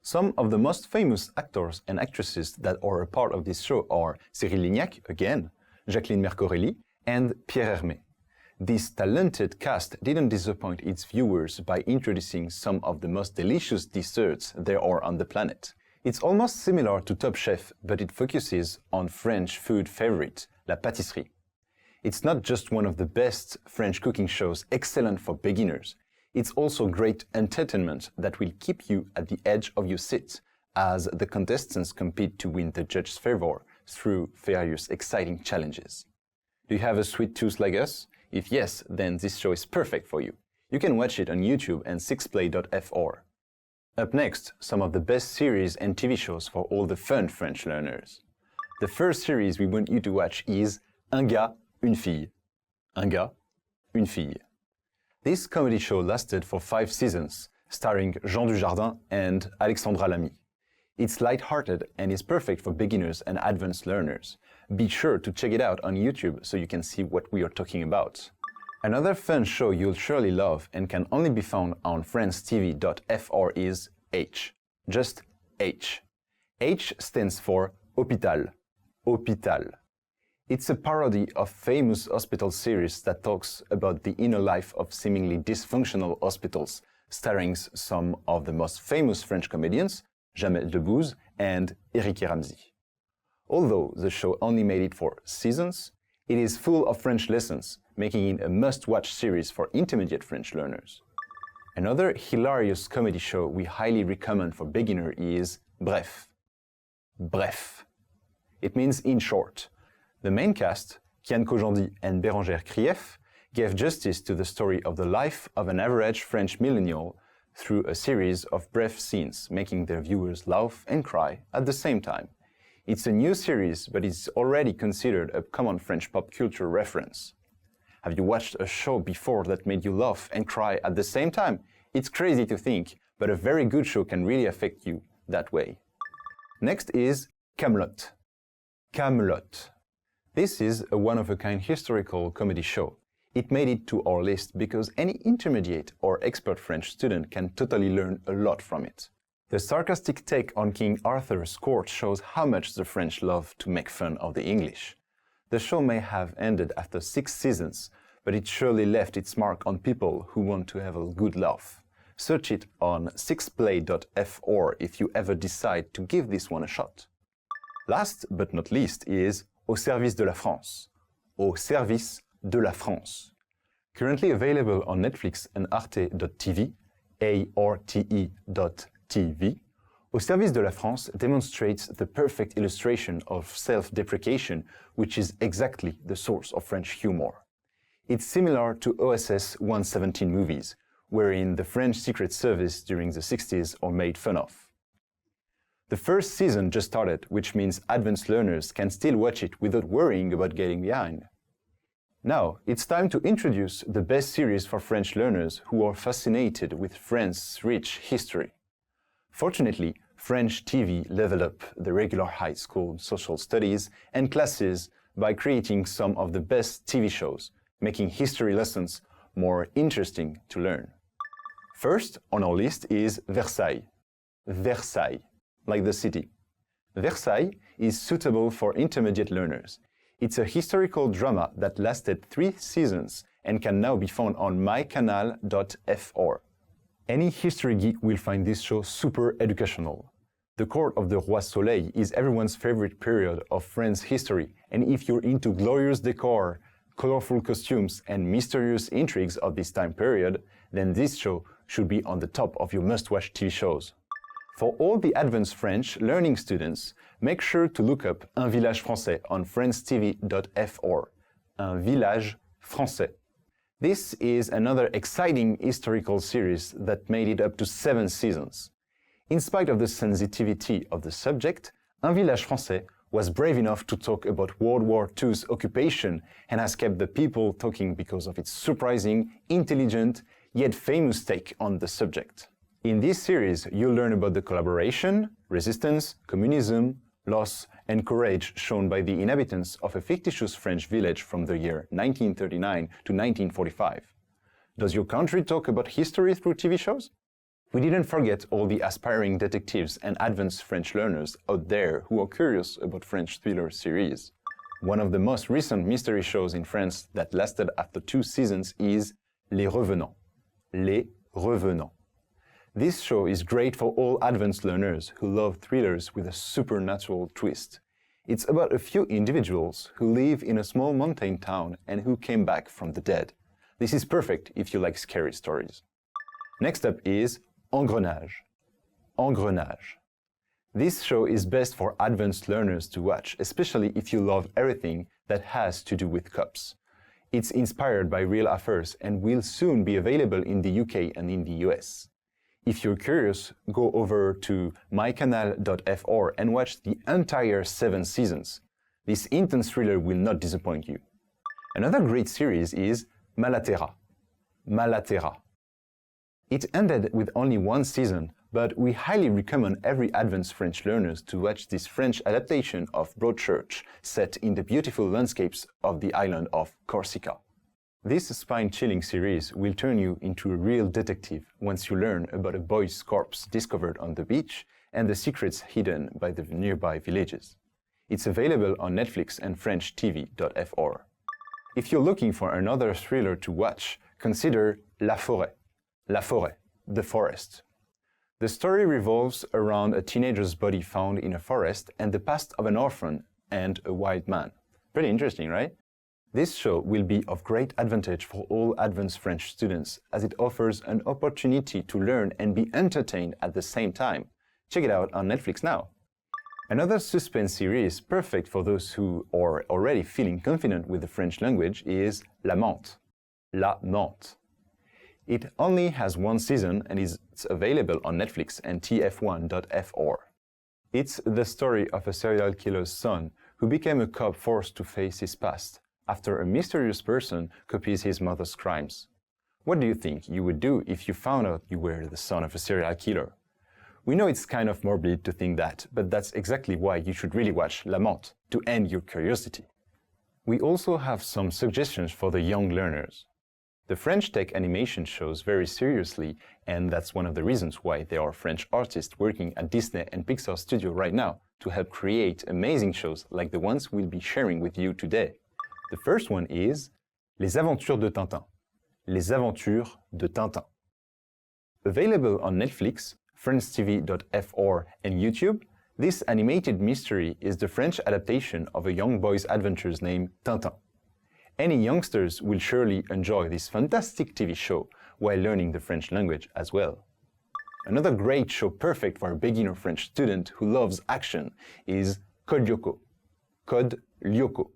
Some of the most famous actors and actresses that are a part of this show are Cyril Lignac, again, Jacqueline Mercorelli, and Pierre Hermé. This talented cast didn't disappoint its viewers by introducing some of the most delicious desserts there are on the planet. It's almost similar to Top Chef, but it focuses on French food favorite, la pâtisserie. It's not just one of the best French cooking shows excellent for beginners. It's also great entertainment that will keep you at the edge of your seat as the contestants compete to win the judge's favor through various exciting challenges. Do you have a sweet tooth like us? If yes, then this show is perfect for you. You can watch it on YouTube and 6play.fr. Up next, some of the best series and TV shows for all the fun French learners. The first series we want you to watch is Un gars, une fille. Un gars, une fille. This comedy show lasted for 5 seasons, starring Jean Dujardin and Alexandra Lamy. It's light-hearted and is perfect for beginners and advanced learners. Be sure to check it out on YouTube so you can see what we are talking about. Another fun show you'll surely love and can only be found on francetv.fr is H. Just H. H stands for Hôpital. Hôpital. It's a parody of famous hospital series that talks about the inner life of seemingly dysfunctional hospitals, starring some of the most famous French comedians, Jamel Debbouze and Éric Ramsey. Although the show only made it for seasons, it is full of French lessons, making it a must-watch series for intermediate French learners. Another hilarious comedy show we highly recommend for beginners is Bref. Bref. It means in short. The main cast, Kian Kojandi and Bérangère Krief, gave justice to the story of the life of an average French millennial through a series of brief scenes, making their viewers laugh and cry at the same time. It's a new series, but it's already considered a common French pop culture reference. Have you watched a show before that made you laugh and cry at the same time? It's crazy to think, but a very good show can really affect you that way. Next is Camelot. Camelot. This is a one-of-a-kind historical comedy show. It made it to our list because any intermediate or expert French student can totally learn a lot from it. The sarcastic take on King Arthur's court shows how much the French love to make fun of the English. The show may have ended after 6 seasons, but it surely left its mark on people who want to have a good laugh. Search it on 6play.fr if you ever decide to give this one a shot. Last but not least is Au service de la France. Au service de la France. Currently available on Netflix and arte.tv, arte.tv, Au service de la France demonstrates the perfect illustration of self-deprecation, which is exactly the source of French humor. It's similar to OSS 117 movies, wherein the French Secret Service during the 60s are made fun of. The first season just started, which means advanced learners can still watch it without worrying about getting behind. Now, it's time to introduce the best series for French learners who are fascinated with France's rich history. Fortunately, French TV leveled up the regular high school social studies and classes by creating some of the best TV shows, making history lessons more interesting to learn. First on our list is Versailles. Versailles, like the city. Versailles is suitable for intermediate learners. It's a historical drama that lasted 3 seasons and can now be found on mycanal.fr. Any history geek will find this show super educational. The court of the Roi Soleil is everyone's favorite period of France's history, and if you're into glorious decor, colorful costumes, and mysterious intrigues of this time period, then this show should be on the top of your must-watch TV shows. For all the advanced French learning students, make sure to look up Un village français on francetv.fr. Un village français. This is another exciting historical series that made it up to 7 seasons. In spite of the sensitivity of the subject, Un village français was brave enough to talk about World War II's occupation and has kept the people talking because of its surprising, intelligent, yet famous take on the subject. In this series, you'll learn about the collaboration, resistance, communism, loss, and courage shown by the inhabitants of a fictitious French village from the year 1939 to 1945. Does your country talk about history through TV shows? We didn't forget all the aspiring detectives and advanced French learners out there who are curious about French thriller series. One of the most recent mystery shows in France that lasted after 2 seasons is Les Revenants. Les Revenants. This show is great for all advanced learners who love thrillers with a supernatural twist. It's about a few individuals who live in a small mountain town and who came back from the dead. This is perfect if you like scary stories. Next up is Engrenage. Engrenage. This show is best for advanced learners to watch, especially if you love everything that has to do with cups. It's inspired by real affairs and will soon be available in the UK and in the US. If you're curious, go over to mycanal.fr and watch the entire 7 seasons. This intense thriller will not disappoint you. Another great series is Malatera. Malatera. It ended with only 1 season, but we highly recommend every advanced French learners to watch this French adaptation of Broadchurch set in the beautiful landscapes of the island of Corsica. This spine-chilling series will turn you into a real detective once you learn about a boy's corpse discovered on the beach and the secrets hidden by the nearby villages. It's available on Netflix and FrenchTV.fr. If you're looking for another thriller to watch, consider La Forêt. La Forêt, the forest. The story revolves around a teenager's body found in a forest and the past of an orphan and a wild man. Pretty interesting, right? This show will be of great advantage for all advanced French students as it offers an opportunity to learn and be entertained at the same time. Check it out on Netflix now. Another suspense series perfect for those who are already feeling confident with the French language is La Menthe. La Menthe. It only has 1 season and is available on Netflix and tf1.fr. It's the story of a serial killer's son who became a cop forced to face his past after a mysterious person copies his mother's crimes. What do you think you would do if you found out you were the son of a serial killer? We know it's kind of morbid to think that, but that's exactly why you should really watch La Menthe, to end your curiosity. We also have some suggestions for the young learners. The French take animation shows very seriously, and that's one of the reasons why there are French artists working at Disney and Pixar Studio right now to help create amazing shows like the ones we'll be sharing with you today. The first one is Les Aventures de Tintin. Les Aventures de Tintin. Available on Netflix, FrenchTV.fr and YouTube, this animated mystery is the French adaptation of a young boy's adventures named Tintin. Any youngsters will surely enjoy this fantastic TV show while learning the French language as well. Another great show perfect for a beginner French student who loves action is Kodoko. Code Lyoko.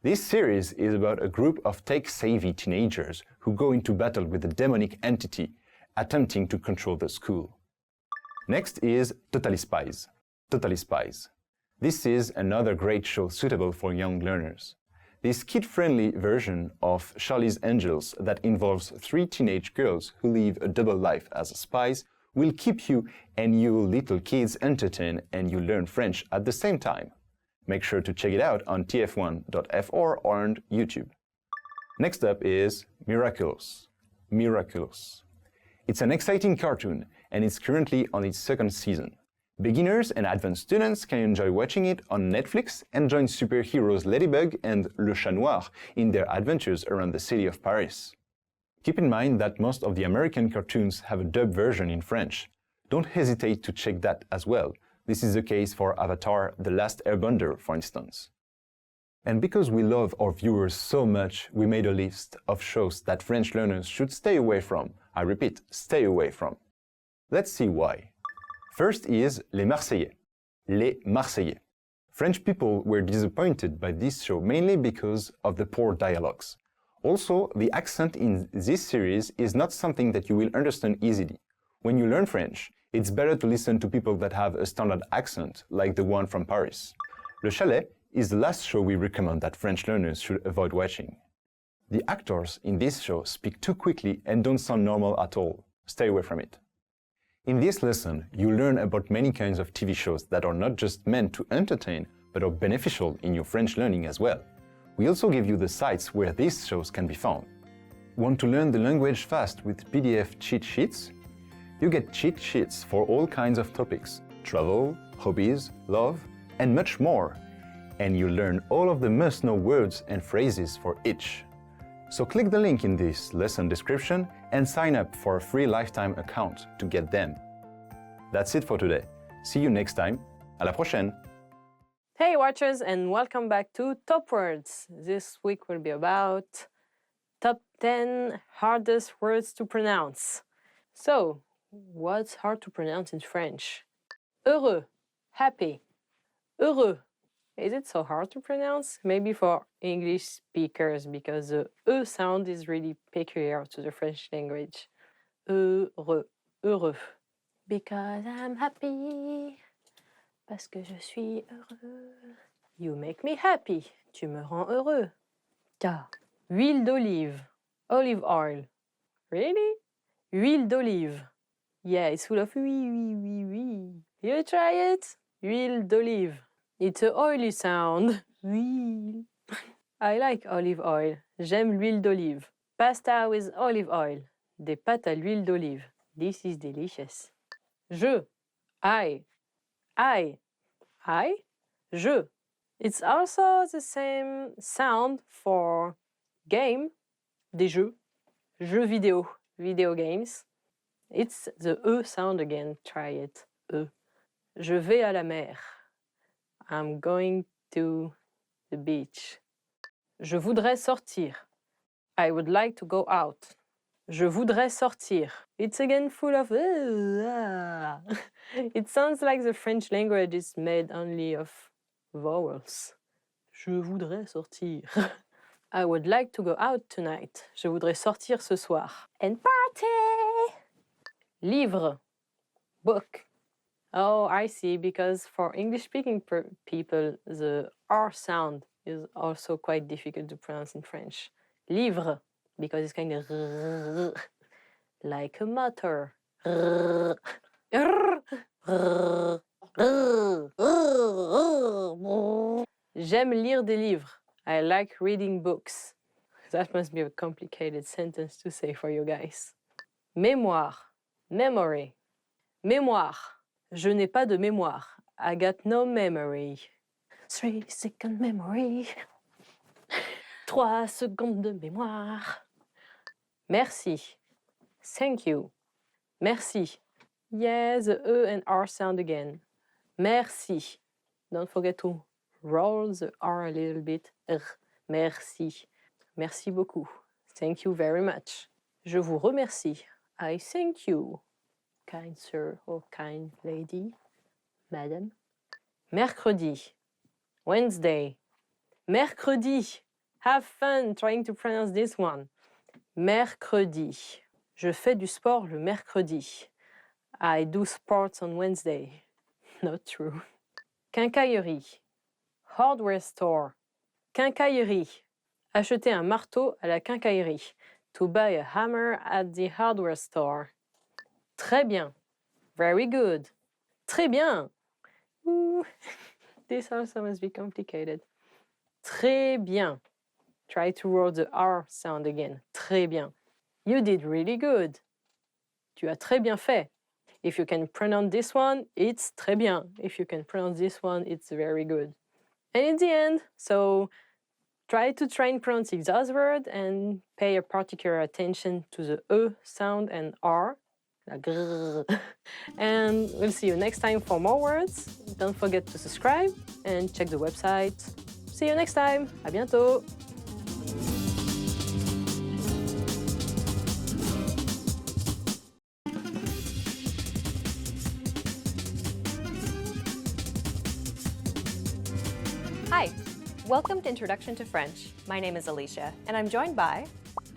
This series is about a group of tech-savvy teenagers who go into battle with a demonic entity attempting to control the school. Next is Totally Spies. Totally Spies. This is another great show suitable for young learners. This kid-friendly version of Charlie's Angels that involves 3 teenage girls who live a double life as spies will keep you and your little kids entertained and you learn French at the same time. Make sure to check it out on tf1.fr or on YouTube. Next up is Miraculous. Miraculous. It's an exciting cartoon, and it's currently on its second season. Beginners and advanced students can enjoy watching it on Netflix and join superheroes Ladybug and Le Chat Noir in their adventures around the city of Paris. Keep in mind that most of the American cartoons have a dubbed version in French. Don't hesitate to check that as well. This is the case for Avatar: The Last Airbender, for instance. And because we love our viewers so much, we made a list of shows that French learners should stay away from. I repeat, stay away from. Let's see why. First is Les Marseillais. Les Marseillais. French people were disappointed by this show mainly because of the poor dialogues. Also, the accent in this series is not something that you will understand easily. When you learn French, it's better to listen to people that have a standard accent, like the one from Paris. Le Chalet is the last show we recommend that French learners should avoid watching. The actors in this show speak too quickly and don't sound normal at all. Stay away from it. In this lesson, you learn about many kinds of TV shows that are not just meant to entertain, but are beneficial in your French learning as well. We also give you the sites where these shows can be found. Want to learn the language fast with PDF cheat sheets? You get cheat sheets for all kinds of topics: travel, hobbies, love, and much more. And you learn all of the must-know words and phrases for each. So click the link in this lesson description and sign up for a free lifetime account to get them. That's it for today. See you next time. À la prochaine! Hey watchers, and welcome back to Top Words. This week will be about top 10 hardest words to pronounce. So, what's hard to pronounce in French? Heureux, happy. Heureux. Is it so hard to pronounce? Maybe for English speakers, because the E sound is really peculiar to the French language. Heureux, heureux. Because I'm happy. Parce que je suis heureux. You make me happy. Tu me rends heureux. Ta. Huile d'olive. Olive oil. Really? Huile d'olive. Yeah, it's full of oui. You try it? Huile d'olive. It's an oily sound. Huile. I like olive oil. J'aime l'huile d'olive. Pasta with olive oil. Des pâtes à l'huile d'olive. This is delicious. Je. I. Je. It's also the same sound for game, des jeux, jeux vidéo, video games. It's the E sound again. Try it. E. Je vais à la mer. I'm going to the beach. Je voudrais sortir. I would like to go out. Je voudrais sortir. It's again full of It sounds like the French language is made only of vowels. Je voudrais sortir. I would like to go out tonight. Je voudrais sortir ce soir. And party! Livre. Book. Oh, I see, because for English-speaking people, the R sound is also quite difficult to pronounce in French. Livre, because it's kind of like a motor. J'aime lire des livres. I like reading books. That must be a complicated sentence to say for you guys. Mémoire. Memory. Mémoire. Je n'ai pas de mémoire. I got no memory. 3-second memory. 3 secondes de mémoire. Merci. Thank you. Merci. Yeah, the E and R sound again. Merci. Don't forget to roll the R a little bit. Merci. Merci beaucoup. Thank you very much. Je vous remercie. I thank you. Kind sir or kind lady, madam. Mercredi. Wednesday. Mercredi. Have fun trying to pronounce this one. Mercredi. Je fais du sport le mercredi. I do sports on Wednesday. Not true. Quincaillerie. Hardware store. Quincaillerie. Acheter un marteau à la quincaillerie. To buy a hammer at the hardware store. Très bien. Very good. Très bien. Ooh. This also must be complicated. Très bien. Try to roll the R sound again. Très bien. You did really good. Tu as très bien fait. If you can pronounce this one, it's très bien. If you can pronounce this one, it's very good. And in the end, so try to train pronouncing those words and pay a particular attention to the E sound and R. Like grrr. And we'll see you next time for more words. Don't forget to subscribe and check the website. See you next time. À bientôt. Hi, welcome to Introduction to French. My name is Alicia, and I'm joined by...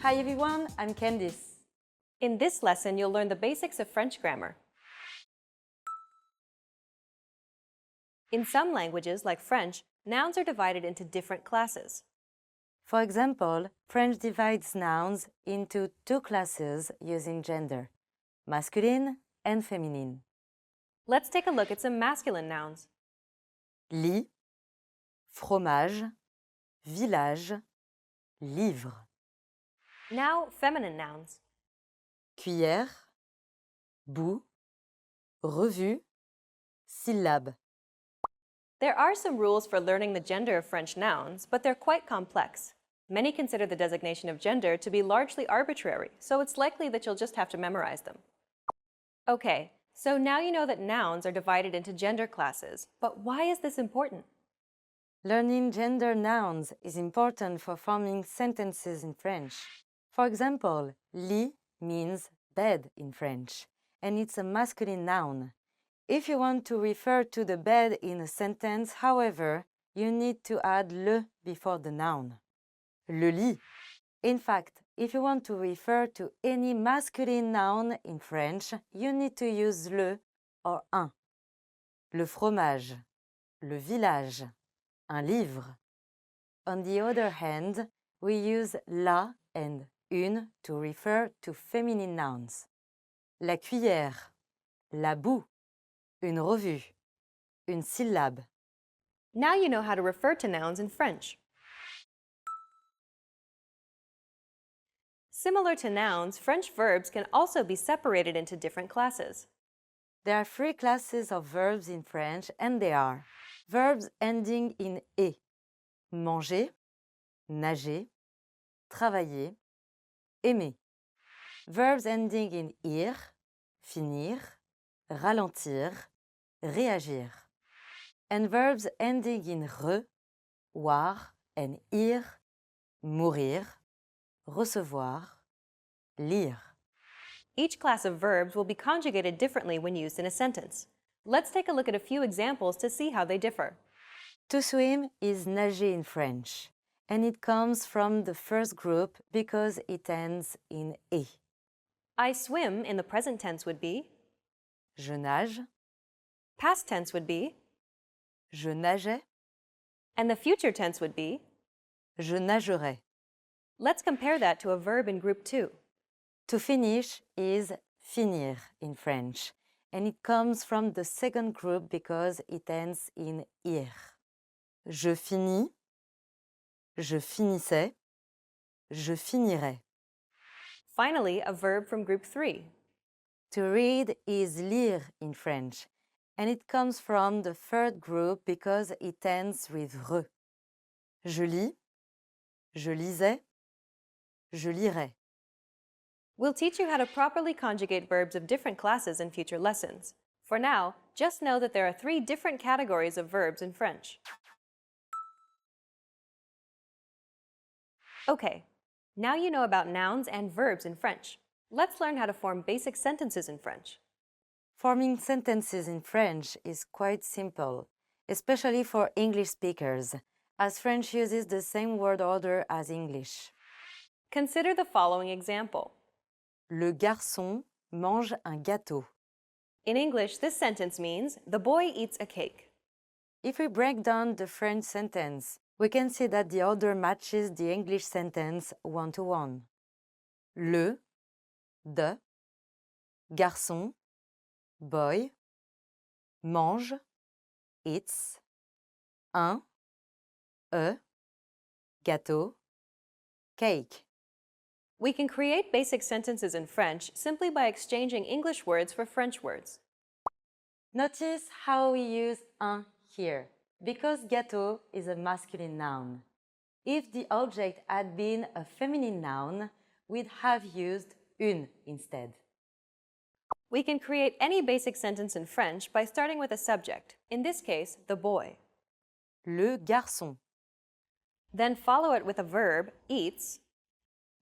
Hi everyone, I'm Candice. In this lesson, you'll learn the basics of French grammar. In some languages, like French, nouns are divided into different classes. For example, French divides nouns into two classes using gender, masculine and feminine. Let's take a look at some masculine nouns. Lit, fromage, village, livre. Now, feminine nouns. Cuillère, bout, revue, syllabe. There are some rules for learning the gender of French nouns, but they're quite complex. Many consider the designation of gender to be largely arbitrary, so it's likely that you'll just have to memorize them. Okay, so now you know that nouns are divided into gender classes, but why is this important? Learning gender nouns is important for forming sentences in French. For example, lit means bed in French, and it's a masculine noun. If you want to refer to the bed in a sentence, however, you need to add le before the noun. Le lit. In fact, if you want to refer to any masculine noun in French, you need to use le or un. Le fromage, le village, un livre. On the other hand, we use la and une to refer to feminine nouns. La cuillère, la boue, une revue, une syllabe. Now you know how to refer to nouns in French. Similar to nouns, French verbs can also be separated into different classes. There are three classes of verbs in French, and they are verbs ending in et, manger, nager, travailler, aimer. Verbs ending in ir, finir, ralentir, réagir. And verbs ending in re, voir, and ir, mourir, recevoir, lire. Each class of verbs will be conjugated differently when used in a sentence. Let's take a look at a few examples to see how they differ. To swim is nager in French, and it comes from the first group because it ends in et. I swim in the present tense would be, Je nage, past tense would be, je nageais, and the future tense would be. je nagerai. Let's compare that to a verb in group 2. To finish is finir in French, and it comes from the second group because it ends in ir. Je finis, je finissais, je finirai. Finally, a verb from group 3. To read is lire in French, and it comes from the third group because it ends with re. Je lis, je lisais, je lirai. We'll teach you how to properly conjugate verbs of different classes in future lessons. For now, just know that there are 3 different categories of verbs in French. Okay, now you know about nouns and verbs in French. Let's learn how to form basic sentences in French. Forming sentences in French is quite simple, especially for English speakers, as French uses the same word order as English. Consider the following example. Le garçon mange un gâteau. In English, this sentence means, the boy eats a cake. If we break down the French sentence, we can see that the order matches the English sentence one-to-one. Le, de, garçon, boy, mange, eats, un, gâteau, cake. We can create basic sentences in French simply by exchanging English words for French words. Notice how we use un here, because gâteau is a masculine noun. If the object had been a feminine noun, we'd have used une instead. We can create any basic sentence in French by starting with a subject, in this case, the boy. Le garçon Then follow it with a verb, eats,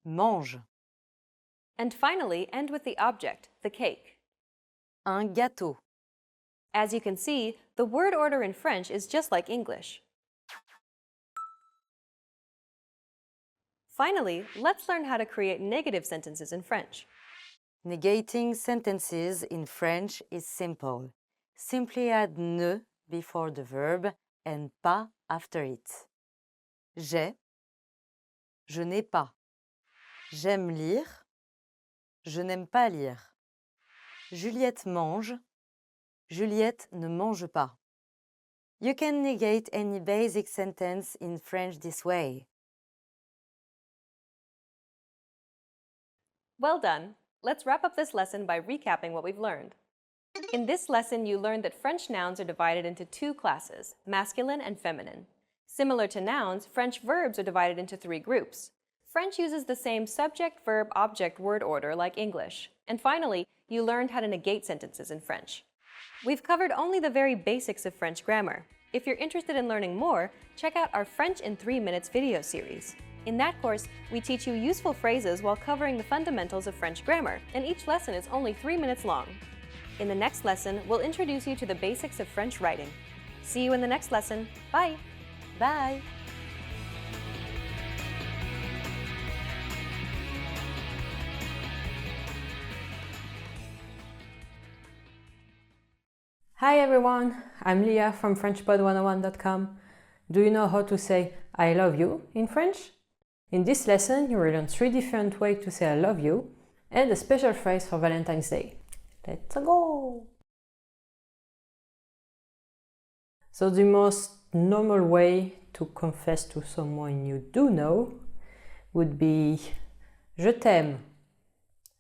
mange and finally end with the object, the cake. un gâteau. As you can see, the word order in French is just like English. Finally, let's learn how to create negative sentences in French. Negating sentences in French is simple. Simply add ne before the verb and pas after it. J'ai, je n'ai pas. J'aime lire, je n'aime pas lire. Juliette mange, Juliette ne mange pas. You can negate any basic sentence in French this way. Well done! Let's wrap up this lesson by recapping what we've learned. In this lesson, you learned that French nouns are divided into two classes, masculine and feminine. Similar to nouns, French verbs are divided into three groups. French uses the same subject, verb, object, word order like English. And finally, you learned how to negate sentences in French. We've covered only the very basics of French grammar. If you're interested in learning more, check out our French in 3 minutes video series. In that course, we teach you useful phrases while covering the fundamentals of French grammar, and each lesson is only 3 minutes long. In the next lesson, we'll introduce you to the basics of French writing. See you in the next lesson. Bye! Bye! Hi everyone, I'm Leah from FrenchPod101.com. Do you know how to say I love you in French? In this lesson, you will learn 3 different ways to say I love you and a special phrase for Valentine's Day. Let's go! So the most normal way to confess to someone you do know would be Je t'aime,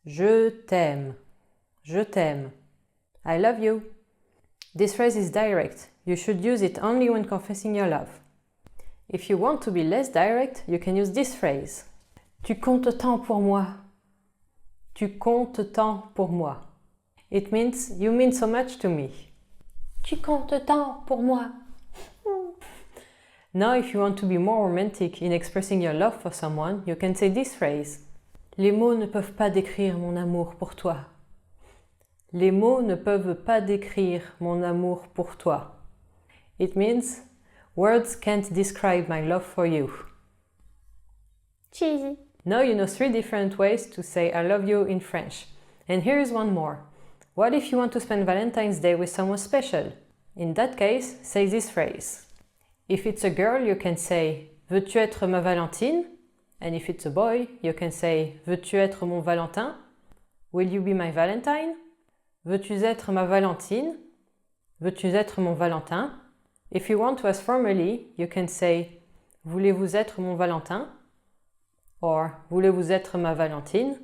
je t'aime, je t'aime, I love you. This phrase is direct. You should use it only when confessing your love. If you want to be less direct, you can use this phrase. Tu comptes tant pour moi. Tu comptes tant pour moi. It means you mean so much to me. Tu comptes tant pour moi. Now, if you want to be more romantic in expressing your love for someone, you can say this phrase. Les mots ne peuvent pas décrire mon amour pour toi. Les mots ne peuvent pas décrire mon amour pour toi. It means, words can't describe my love for you. Cheesy. Now you know 3 different ways to say I love you in French. And here is one more. What if you want to spend Valentine's Day with someone special? In that case, say this phrase. If it's a girl, you can say Veux-tu être ma Valentine? And if it's a boy, you can say Veux-tu être mon Valentin? Will you be my Valentine? Veux-tu être ma Valentine? Veux-tu être mon Valentin? If you want to ask formally, you can say Voulez-vous être mon Valentin? Or Voulez-vous être ma Valentine?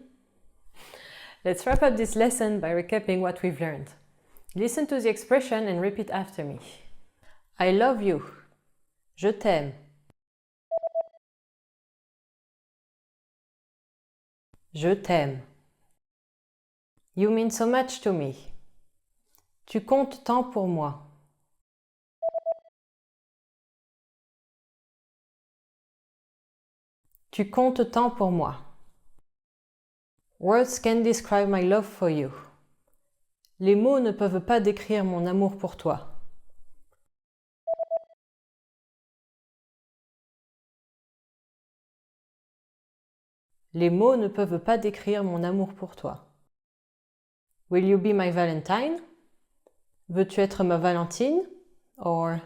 Let's wrap up this lesson by recapping what we've learned. Listen to the expression and repeat after me. I love you. Je t'aime. Je t'aime. You mean so much to me. Tu comptes tant pour moi. Tu comptes tant pour moi. Words can describe my love for you. Les mots ne peuvent pas décrire mon amour pour toi. Les mots ne peuvent pas décrire mon amour pour toi. Will you be my Valentine? Veux-tu être ma Valentine? Or,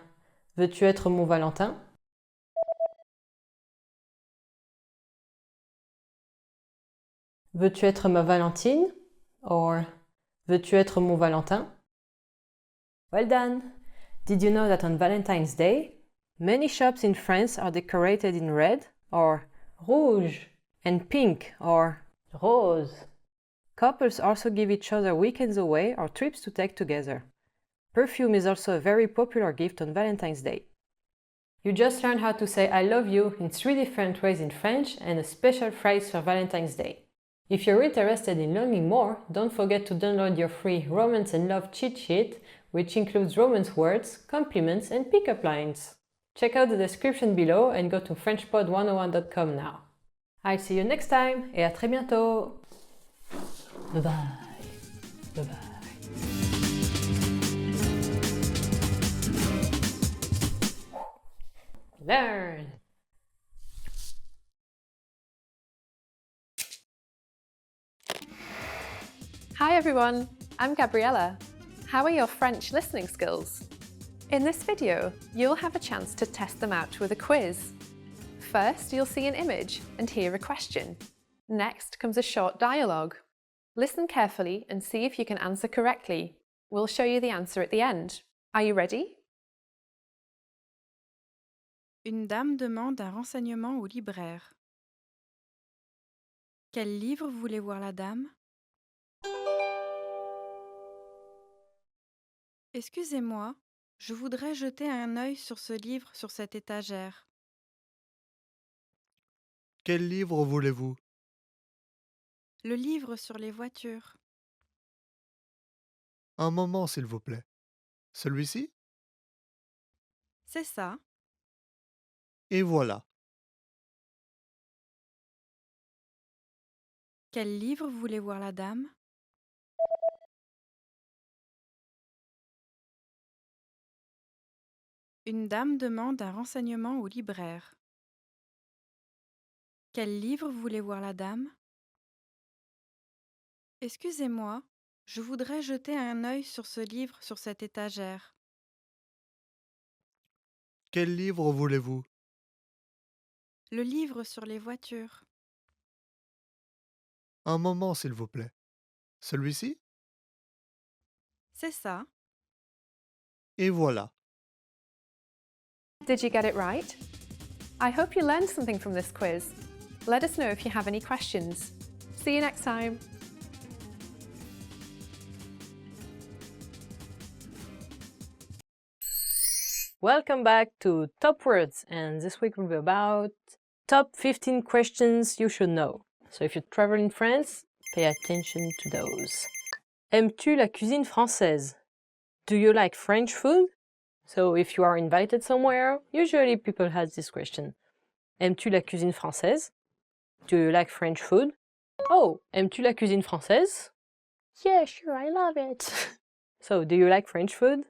veux-tu être mon Valentin? Veux-tu être ma Valentine? Or, veux-tu être mon Valentin? Well done! Did you know that on Valentine's Day, many shops in France are decorated in red or rouge And pink or rose. Couples also give each other weekends away or trips to take together. Perfume is also a very popular gift on Valentine's Day. You just learned how to say I love you in 3 different ways in French and a special phrase for Valentine's Day. If you're interested in learning more, don't forget to download your free Romance and Love cheat sheet, which includes romance words, compliments, and pickup lines. Check out the description below and go to FrenchPod101.com now. I'll see you next time et à très bientôt! Bye bye! Bye bye! Learn! Hi everyone, I'm Gabriella. How are your French listening skills? In this video, you'll have a chance to test them out with a quiz. First, you'll see an image and hear a question. Next comes a short dialogue. Listen carefully and see if you can answer correctly. We'll show you the answer at the end. Are you ready? Une dame demande un renseignement au libraire. Quel livre voulait voir la dame? Excusez-moi, je voudrais jeter un œil sur ce livre sur cette étagère. Quel livre voulez-vous? Le livre sur les voitures. Un moment, s'il vous plaît. Celui-ci? C'est ça. Et voilà. Quel livre voulait voir la dame? Une dame demande un renseignement au libraire. Quel livre voulait voir la dame? Excusez-moi, je voudrais jeter un œil sur ce livre sur cette étagère. Quel livre voulez-vous? Le livre sur les voitures. Un moment, s'il vous plaît. Celui-ci? C'est ça. Et voilà. Did you get it right? I hope you learned something from this quiz. Let us know if you have any questions. See you next time. Welcome back to Top Words, and this week will be about top 15 questions you should know. So if you travel in France, pay attention to those. Aimes-tu la cuisine française? Do you like French food? So if you are invited somewhere, usually people ask this question. Aimes-tu la cuisine française? Do you like French food? Oh, aimes-tu la cuisine française? Yeah, sure, I love it. So, do you like French food?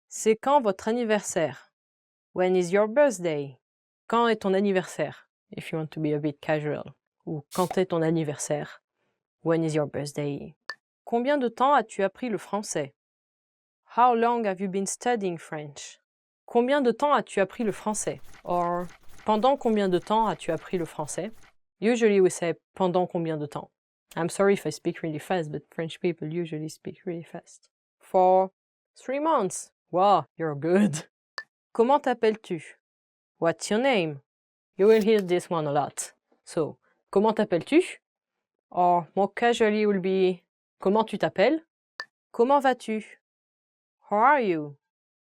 C'est quand votre anniversaire? When is your birthday? Quand est ton anniversaire? If you want to be a bit casual. Ou quand est ton anniversaire? When is your birthday? Combien de temps as-tu appris le français? How long have you been studying French? Combien de temps as-tu appris le français? Or, pendant combien de temps as-tu appris le français? Usually we say pendant combien de temps. I'm sorry if I speak really fast, but French people usually speak really fast. For 3 months. Wow, you're good. Comment t'appelles-tu? What's your name? You will hear this one a lot. So, comment t'appelles-tu? Or, more casually will be comment tu t'appelles? Comment vas-tu? How are you?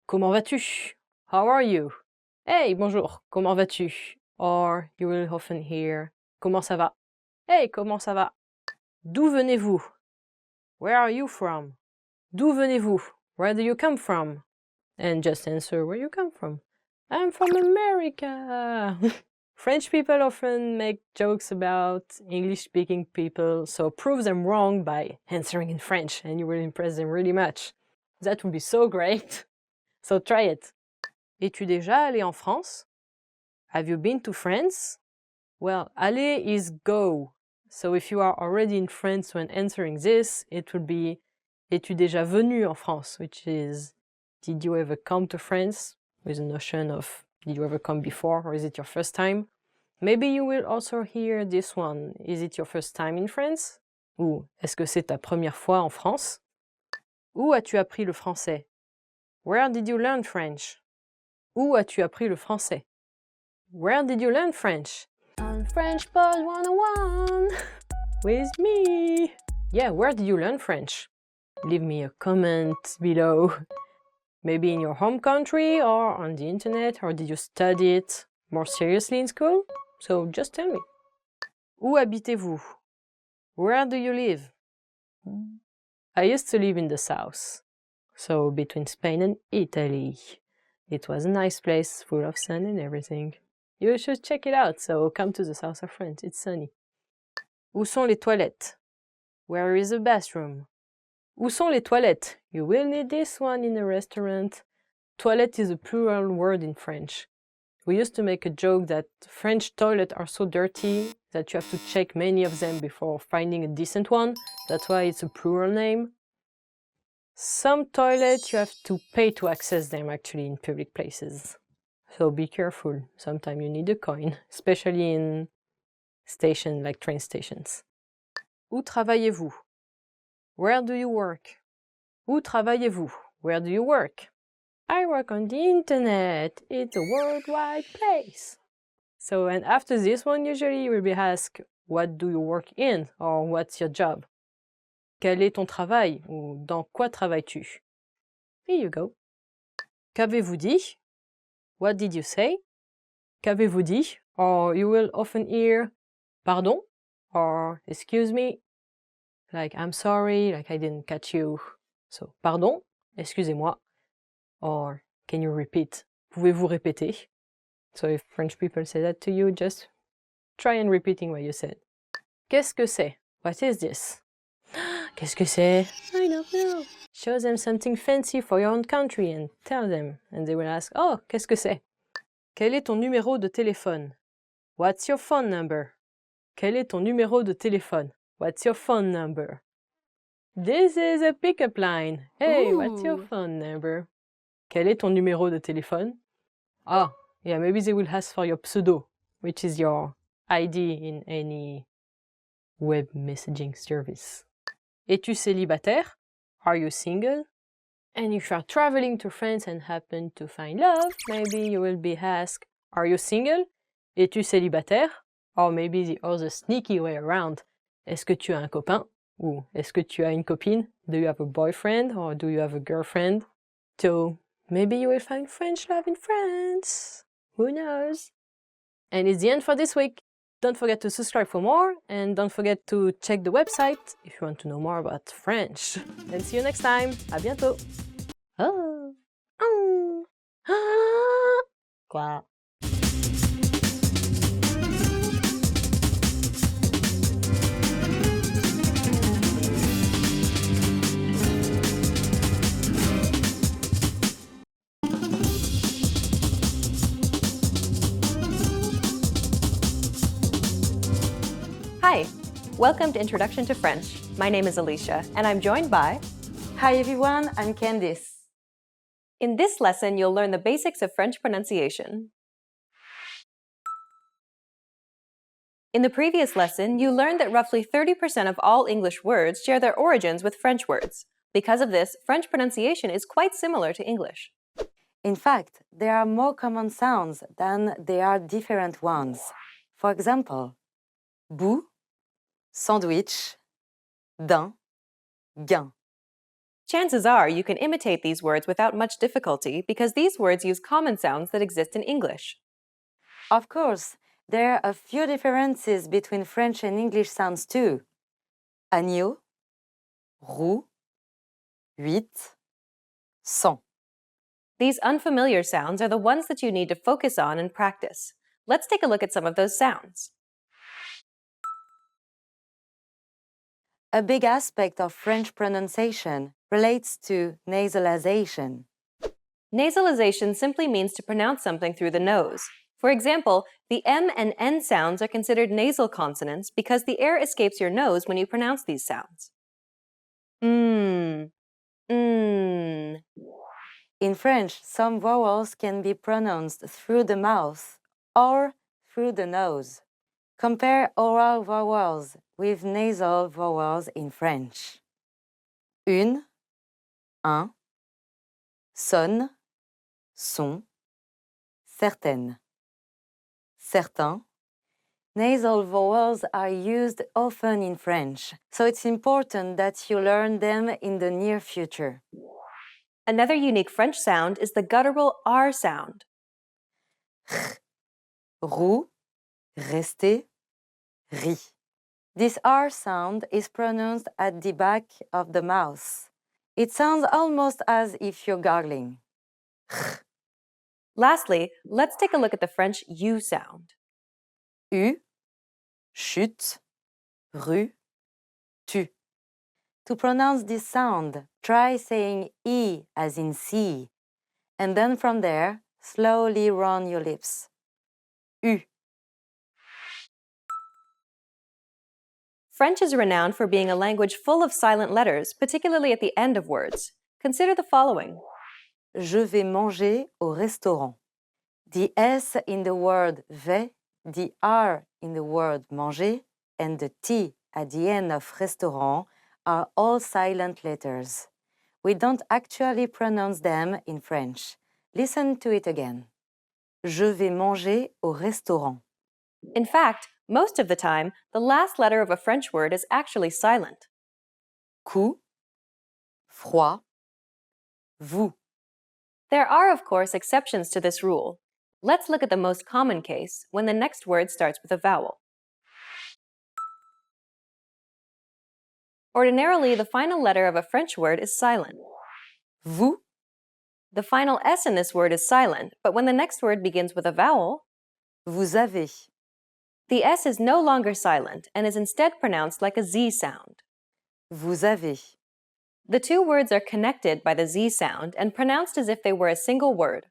Comment vas-tu? How are you? Hey, bonjour, comment vas-tu? Or, you will often hear comment ça va? Hey, comment ça va? D'où venez-vous? Where are you from? D'où venez-vous? Where do you come from? And just answer where you come from. I'm from America! French people often make jokes about English-speaking people, so prove them wrong by answering in French, and you will impress them really much. That would be so great. So try it. Es-tu déjà allé en France? Have you been to France? Well, aller is go. So if you are already in France when answering this, it would be Es-tu déjà venu en France? Which is did you ever come to France? With a notion of did you ever come before or is it your first time? Maybe you will also hear this one. Is it your first time in France? Ou est-ce que c'est ta première fois en France? Où as-tu appris le français? Where did you learn French? Où as-tu appris le français? Where did you learn French? on French Pod 101 with me. Yeah, where did you learn French? Leave me a comment below. Maybe in your home country or on the internet, or did you study it more seriously in school? So just tell me. Où habitez-vous? Where do you live? I used to live in the south, so between Spain and Italy. It was a nice place, full of sun and everything. You should check it out, so come to the south of France, it's sunny. Où sont les toilettes? Where is the bathroom? Où sont les toilettes? You will need this one in a restaurant. Toilette is a plural word in French. We used to make a joke that French toilets are so dirty that you have to check many of them before finding a decent one. That's why it's a plural name. Some toilets you have to pay to access them actually in public places. So be careful. Sometimes you need a coin, especially in stations like train stations. Où travaillez-vous? Where do you work? Où travaillez-vous? Where do you work? I work on the internet. It's a worldwide place. So, and after this one, usually you will be asked, what do you work in? Or what's your job? Quel est ton travail? Ou dans quoi travailles-tu? Here you go. Qu'avez-vous dit? What did you say? Qu'avez-vous dit? Or you will often hear, pardon? Or excuse me? Like, I'm sorry, like I didn't catch you. So, pardon? Excusez-moi. Or, can you repeat? Pouvez-vous répéter? So if French people say that to you, just try and repeating what you said. Qu'est-ce que c'est? What is this? Qu'est-ce que c'est? I don't know. Show them something fancy for your own country and tell them. And they will ask, oh, qu'est-ce que c'est? Quel est ton numéro de téléphone? What's your phone number? Quel est ton numéro de téléphone? What's your phone number? This is a pickup line. Hey, what's your phone number? Quel est ton numéro de téléphone? Ah, yeah, maybe they will ask for your pseudo, which is your ID in any web messaging service. Es-tu célibataire? Are you single? And if you are traveling to France and happen to find love, maybe you will be asked, are you single? Es-tu célibataire? Or maybe the other sneaky way around. Est-ce que tu as un copain? Ou est-ce que tu as une copine? Do you have a boyfriend or do you have a girlfriend? So maybe you will find French love in France. Who knows? And it's the end for this week. Don't forget to subscribe for more, and don't forget to check the website if you want to know more about French. And see you next time. À bientôt. Oh. Oh. Ah. Quoi? Hi, welcome to Introduction to French. My name is Alicia, and I'm joined by... Hi everyone, I'm Candice. In this lesson, you'll learn the basics of French pronunciation. In the previous lesson, you learned that roughly 30% of all English words share their origins with French words. Because of this, French pronunciation is quite similar to English. In fact, there are more common sounds than there are different ones. For example, bout, sandwich, din, gain. Chances are you can imitate these words without much difficulty because these words use common sounds that exist in English. Of course, there are a few differences between French and English sounds too. Agneau, roux, huit, cent. These unfamiliar sounds are the ones that you need to focus on and practice. Let's take a look at some of those sounds. A big aspect of French pronunciation relates to nasalization. Nasalization simply means to pronounce something through the nose. For example, the M and N sounds are considered nasal consonants because the air escapes your nose when you pronounce these sounds. In French, some vowels can be pronounced through the mouth or through the nose. Compare oral vowels with nasal vowels in French. Une, un, sonne, son, certaine. Certain, Nasal vowels are used often in French, so it's important that you learn them in the near future. Another unique French sound is the guttural R sound. Roux, rester, ri. This R sound is pronounced at the back of the mouth. It sounds almost as if you're gargling. Lastly, let's take a look at the French U sound. U, chute, rue, tu. To pronounce this sound, try saying E as in sea, and then from there, slowly round your lips. U. French is renowned for being a language full of silent letters, particularly at the end of words. Consider the following. Je vais manger au restaurant. The S in the word vais, the R in the word manger, and the T at the end of restaurant are all silent letters. We don't actually pronounce them in French. Listen to it again. Je vais manger au restaurant. In fact, most of the time, the last letter of a French word is actually silent. Coup, froid, vous. There are, of course, exceptions to this rule. Let's look at the most common case, when the next word starts with a vowel. Ordinarily, the final letter of a French word is silent. Vous, The final S in this word is silent, but when the next word begins with a vowel, vous avez. the S is no longer silent and is instead pronounced like a Z sound. Vous avez. The two words are connected by the Z sound and pronounced as if they were a single word.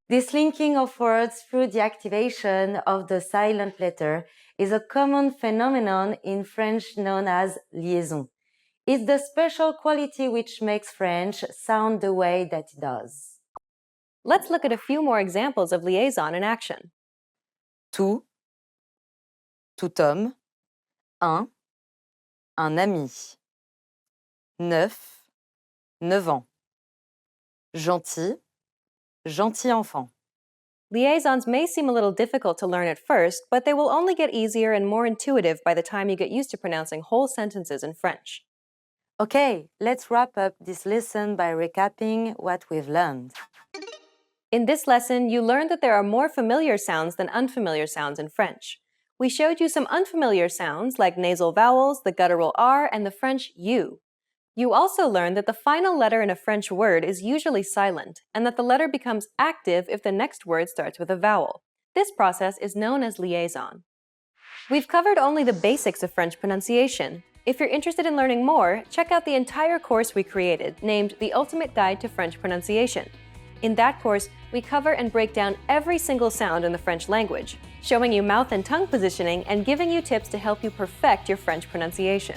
This linking of words through the activation of the silent letter is a common phenomenon in French known as liaison. It's the special quality which makes French sound the way that it does. Let's look at a few more examples of liaison in action. Tout, tout homme, un ami. Neuf, 9 ans. Gentil, gentil enfant. Liaisons may seem a little difficult to learn at first, but they will only get easier and more intuitive by the time you get used to pronouncing whole sentences in French. Okay, let's wrap up this lesson by recapping what we've learned. In this lesson, you learned that there are more familiar sounds than unfamiliar sounds in French. We showed you some unfamiliar sounds like nasal vowels, the guttural R, and the French U. You also learned that the final letter in a French word is usually silent, and that the letter becomes active if the next word starts with a vowel. This process is known as liaison. We've covered only the basics of French pronunciation. If you're interested in learning more, check out the entire course we created, named The Ultimate Guide to French Pronunciation. In that course, we cover and break down every single sound in the French language, showing you mouth and tongue positioning and giving you tips to help you perfect your French pronunciation.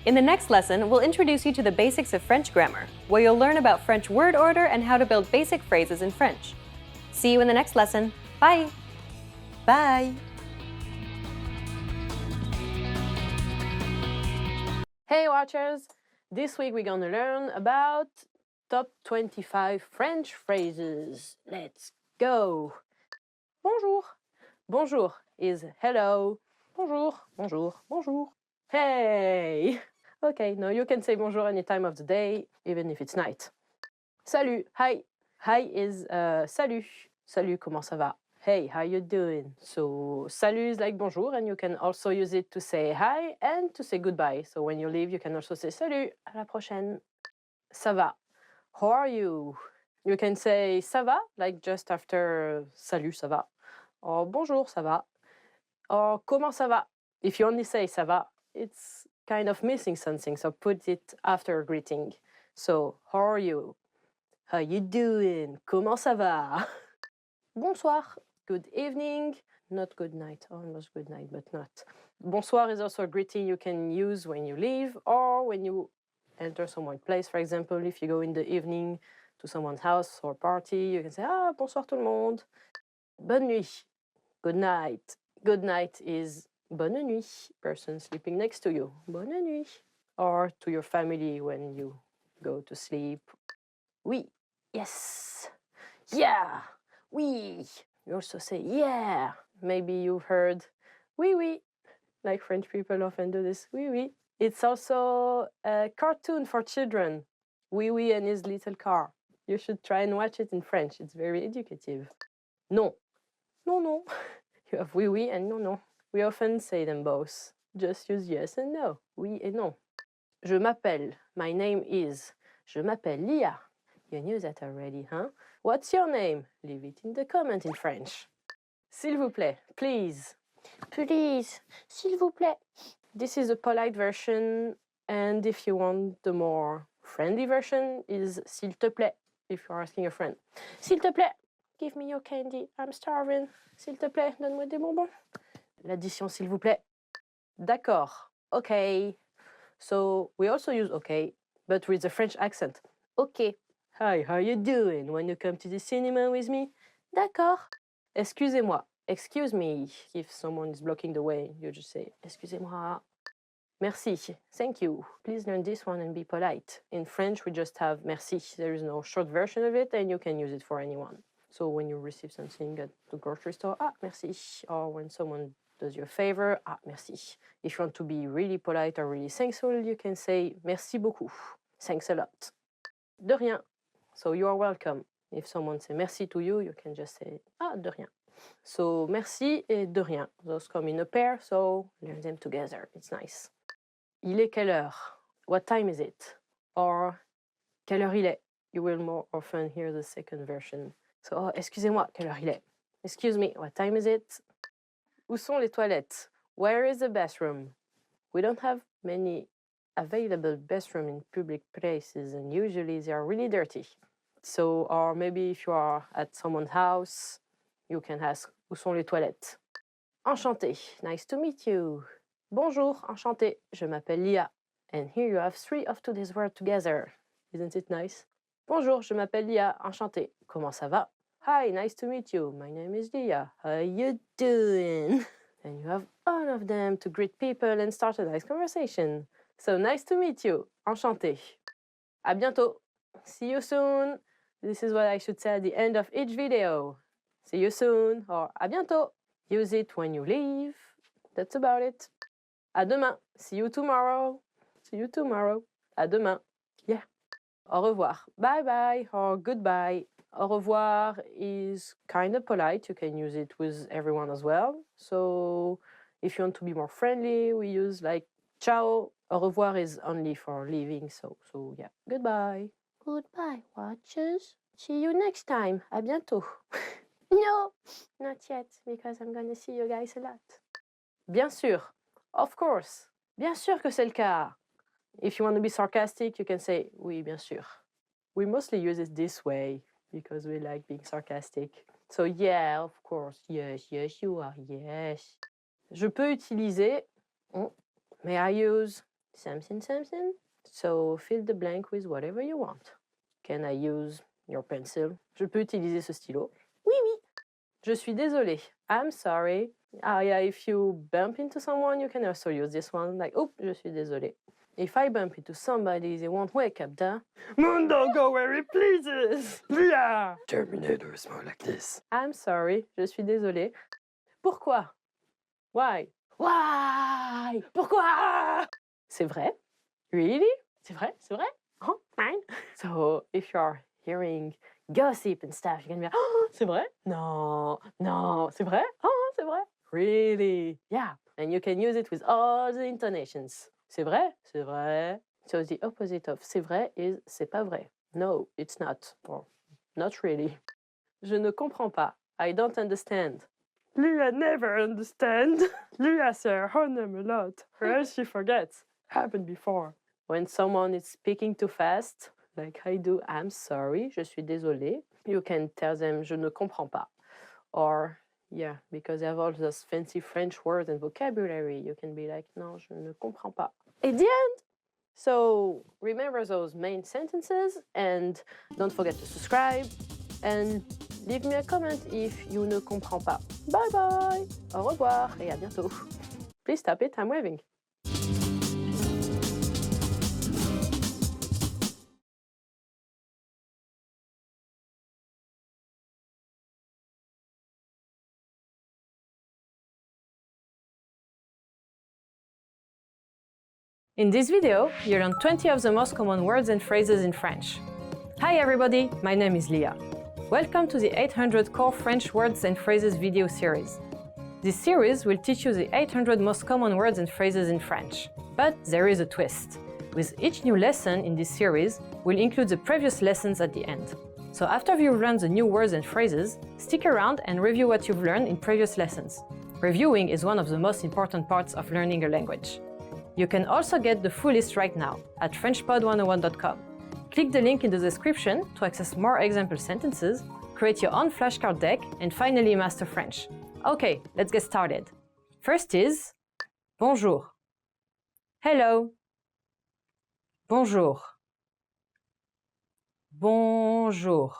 In the next lesson, we'll introduce you to the basics of French grammar, where you'll learn about French word order and how to build basic phrases in French. See you in the next lesson. Bye! Bye! Hey watchers! This week we're gonna learn about top 25 French phrases. Let's go! Bonjour. Bonjour is hello. Bonjour, bonjour, bonjour. Hey! Okay, now you can say bonjour any time of the day, even if it's night. Salut, hi. Hi is salut. Salut, comment ça va? Hey, how you doing? So, salut is like bonjour, and you can also use it to say hi and to say goodbye. So when you leave, you can also say salut, à la prochaine. Ça va. How are you? You can say ça va, like just after salut, ça va. Or bonjour, ça va. Or comment ça va? If you only say ça va, it's kind of missing something, so put it after a greeting. So, how are you? How you doing? Comment ça va? Bonsoir. Good evening. Not good night. Almost good night, but not. Bonsoir is also a greeting you can use when you leave or when you enter someone's place. For example, if you go in the evening to someone's house or party, you can say, bonsoir tout le monde. Bonne nuit. Good night. Good night is bonne nuit, person sleeping next to you. Bonne nuit. Or to your family when you go to sleep. Oui. Yes. Yeah. Oui. You also say, yeah. Maybe you've heard, Oui, oui. Like French people often do this. Oui, oui. It's also a cartoon for children. Oui, oui, and his little car. You should try and watch it in French. It's very educative. Non. Non, non. You have oui, oui, and non, non. We often say them both. Just use yes and no. Oui et non. Je m'appelle. My name is. Je m'appelle Lia. You knew that already, huh? What's your name? Leave it in the comment in French. S'il vous plaît. Please. Please. S'il vous plaît. This is a polite version, and if you want the more friendly version, is s'il te plaît, if you're asking a friend. S'il te plaît, give me your candy, I'm starving. S'il te plaît, donne-moi des bonbons. L'addition, s'il vous plaît. D'accord, okay. So we also use okay, but with a French accent. Okay. Hi, how you doing? When you come to the cinema with me? D'accord. Excusez-moi. Excuse me. If someone is blocking the way, you just say excusez-moi. Merci. Thank you. Please learn this one and be polite. In French, we just have merci. There is no short version of it, and you can use it for anyone. So when you receive something at the grocery store, ah, merci. Or when someone does you a favor, ah, merci. If you want to be really polite or really thankful, you can say merci beaucoup. Thanks a lot. De rien. So you are welcome. If someone says merci to you, you can just say ah, de rien. So merci et de rien. Those come in a pair, so learn them together. It's nice. Il est quelle heure? What time is it? Or quelle heure il est? You will more often hear the second version. So, oh, excusez-moi, quelle heure il est? Excuse me, what time is it? Où sont les toilettes? Where is the bathroom? We don't have many available bathrooms in public places, and usually they are really dirty. So, or maybe if you are at someone's house, you can ask, où sont les toilettes? Enchanté, nice to meet you. Bonjour, enchanté, je m'appelle Lia. And here you have 3 of today's words together. Isn't it nice? Bonjour, je m'appelle Lia, enchanté. Comment ça va? Hi, nice to meet you. My name is Lia. How you doing? And you have all of them to greet people and start a nice conversation. So nice to meet you, enchanté. À bientôt. See you soon. This is what I should say at the end of each video. See you soon or à bientôt. Use it when you leave. That's about it. À demain. See you tomorrow. See you tomorrow. À demain. Yeah. Au revoir. Bye bye or goodbye. Au revoir is kind of polite. You can use it with everyone as well. So if you want to be more friendly, we use like ciao. Au revoir is only for leaving. So yeah. Goodbye. Goodbye, watchers. See you next time. À bientôt. No, not yet, because I'm gonna see you guys a lot. Bien sûr. Of course. Bien sûr que c'est le cas. If you want to be sarcastic, you can say oui, bien sûr. We mostly use it this way because we like being sarcastic. So yeah, of course. Yes, yes, you are. Yes. Je peux utiliser may I use something, something? So fill the blank with whatever you want. Can I use your pencil? Je peux utiliser ce stylo. Oui, oui. Je suis désolé. I'm sorry. Ah, yeah, if you bump into someone, you can also use this one. Like, oh, je suis désolé. If I bump into somebody, they won't wake up, duh. Mundo, go where it pleases. Yeah. Terminator is more like this. I'm sorry. Je suis désolé. Pourquoi? Why? Why? Pourquoi? C'est vrai? Really? C'est vrai? C'est vrai? Oh, fine. So, if you're hearing gossip and stuff, you're gonna be like, oh, c'est vrai? No, no, c'est vrai? Oh, c'est vrai? Really? Yeah. And you can use it with all the intonations. C'est vrai? C'est vrai. So the opposite of c'est vrai is c'est pas vrai. No, it's not. Or not really. Je ne comprends pas. I don't understand. Lia never understand. Lia says her name a lot, or else she forgets. Happened before. When someone is speaking too fast, like I do, I'm sorry, je suis désolé. You can tell them je ne comprends pas. Or, yeah, because they have all those fancy French words and vocabulary, you can be like, non, je ne comprends pas. At the end. So remember those main sentences and don't forget to subscribe and leave me a comment if you ne comprends pas. Bye bye, au revoir et à bientôt. Please stop it, I'm waving. In this video, you learn 20 of the most common words and phrases in French. Hi everybody, my name is Leah. Welcome to the 800 Core French Words and Phrases video series. This series will teach you the 800 most common words and phrases in French. But there is a twist. With each new lesson in this series, we'll include the previous lessons at the end. So after you've learned the new words and phrases, stick around and review what you've learned in previous lessons. Reviewing is one of the most important parts of learning a language. You can also get the full list right now at FrenchPod101.com. Click the link in the description to access more example sentences, create your own flashcard deck, and finally master French. Okay, let's get started. First is bonjour. Hello. Bonjour. Bonjour.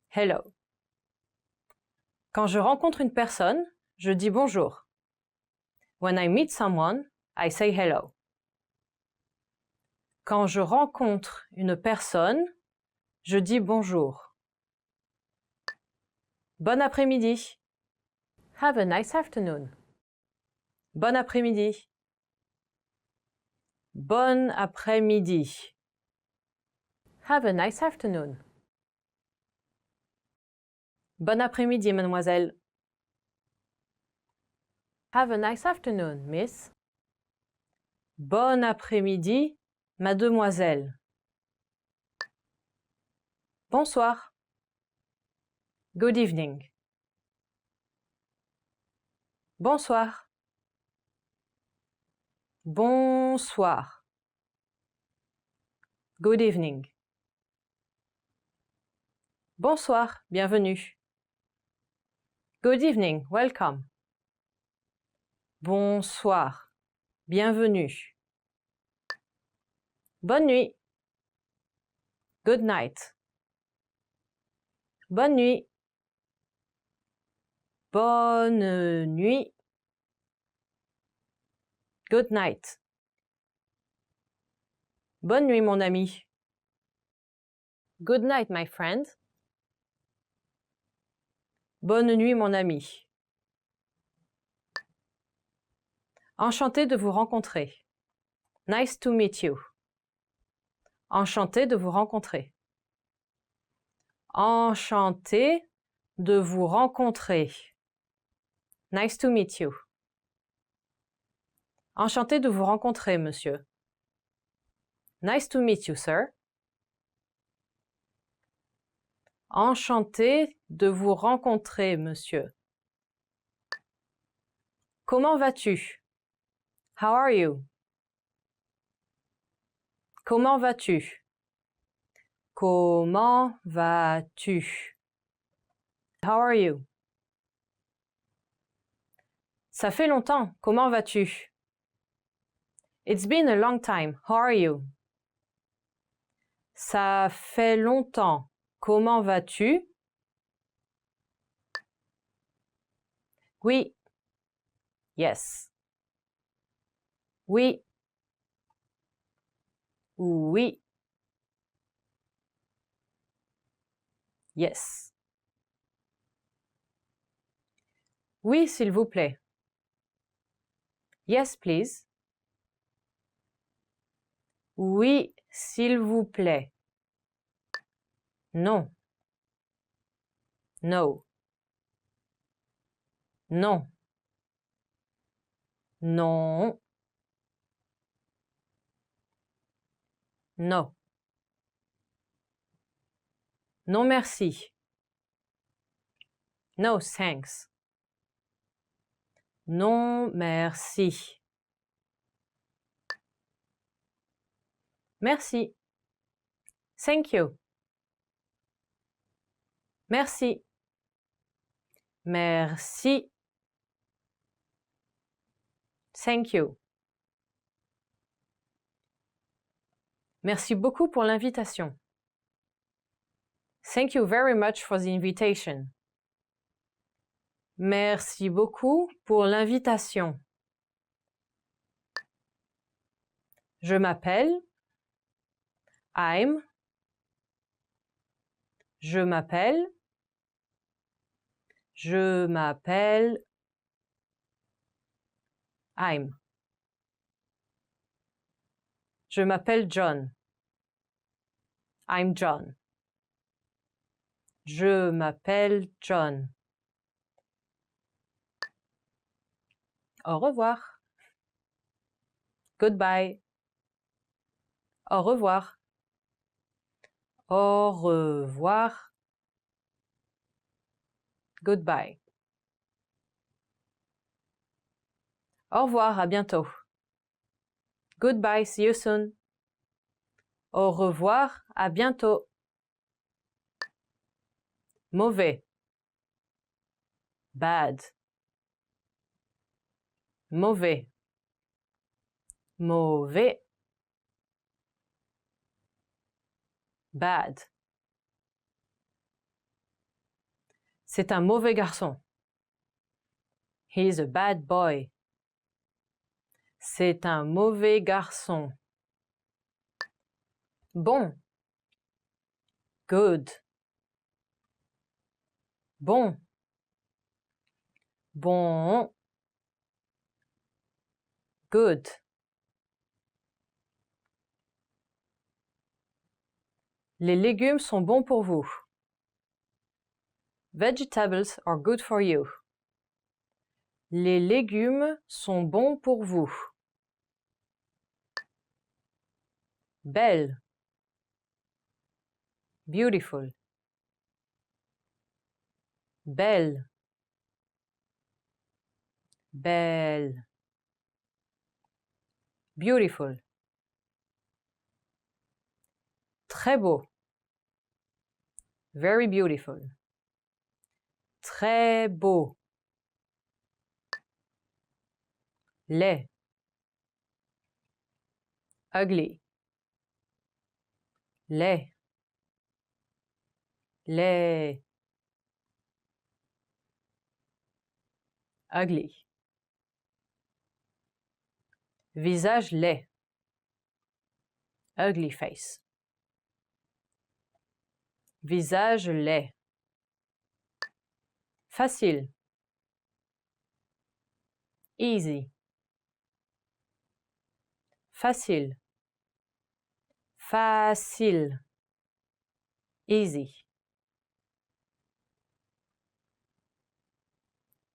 Hello. Quand je rencontre une personne, je dis bonjour. When I meet someone, I say hello. Quand je rencontre une personne, je dis bonjour. Bon après-midi. Have a nice afternoon. Bon après-midi. Bon après-midi. Have a nice afternoon. Bon après-midi, mademoiselle. Have a nice afternoon, miss. Bon après-midi, mademoiselle. Bonsoir. Good evening. Bonsoir. Bonsoir. Good evening. Bonsoir, bienvenue. Good evening, welcome. Bonsoir, bienvenue. Bonne nuit. Good night. Bonne nuit. Bonne nuit. Good night. Bonne nuit, mon ami. Good night, my friend. Bonne nuit, mon ami. Enchanté de vous rencontrer. Nice to meet you. Enchanté de vous rencontrer. Enchanté de vous rencontrer. Nice to meet you. Enchanté de vous rencontrer, monsieur. Nice to meet you, sir. Enchanté de vous rencontrer, monsieur. Comment vas-tu? How are you? Comment vas-tu? Comment vas-tu? How are you? Ça fait longtemps. Comment vas-tu? It's been a long time. How are you? Ça fait longtemps. Comment vas-tu? Oui. Yes. Oui. Oui. Yes. Oui, s'il vous plaît. Yes, please. Oui, s'il vous plaît. Non. No. Non. Non. Non. Non, merci. No, thanks. Non, merci. Merci. Thank you. Merci. Merci. Thank you. Merci beaucoup pour l'invitation. Thank you very much for the invitation. Merci beaucoup pour l'invitation. Je m'appelle. I'm. Je m'appelle. Je m'appelle. I'm. Je m'appelle John. I'm John. Je m'appelle John. Au revoir. Goodbye. Au revoir. Au revoir. Goodbye. Au revoir, à bientôt. Goodbye, see you soon. Au revoir, à bientôt. Mauvais. Bad. Mauvais. Mauvais. Bad. C'est un mauvais garçon. He is a bad boy. C'est un mauvais garçon. Bon. Good. Bon. Bon. Good. Les légumes sont bons pour vous. Vegetables are good for you. Les légumes sont bons pour vous. Belle. Beautiful. Belle. Belle. Beautiful. Très beau. Very beautiful. Très beau. Laid. Ugly. Laid. Laid. Ugly. Visage laid. Ugly face. Visage laid. Facile. Easy. Facile. Facile. Easy.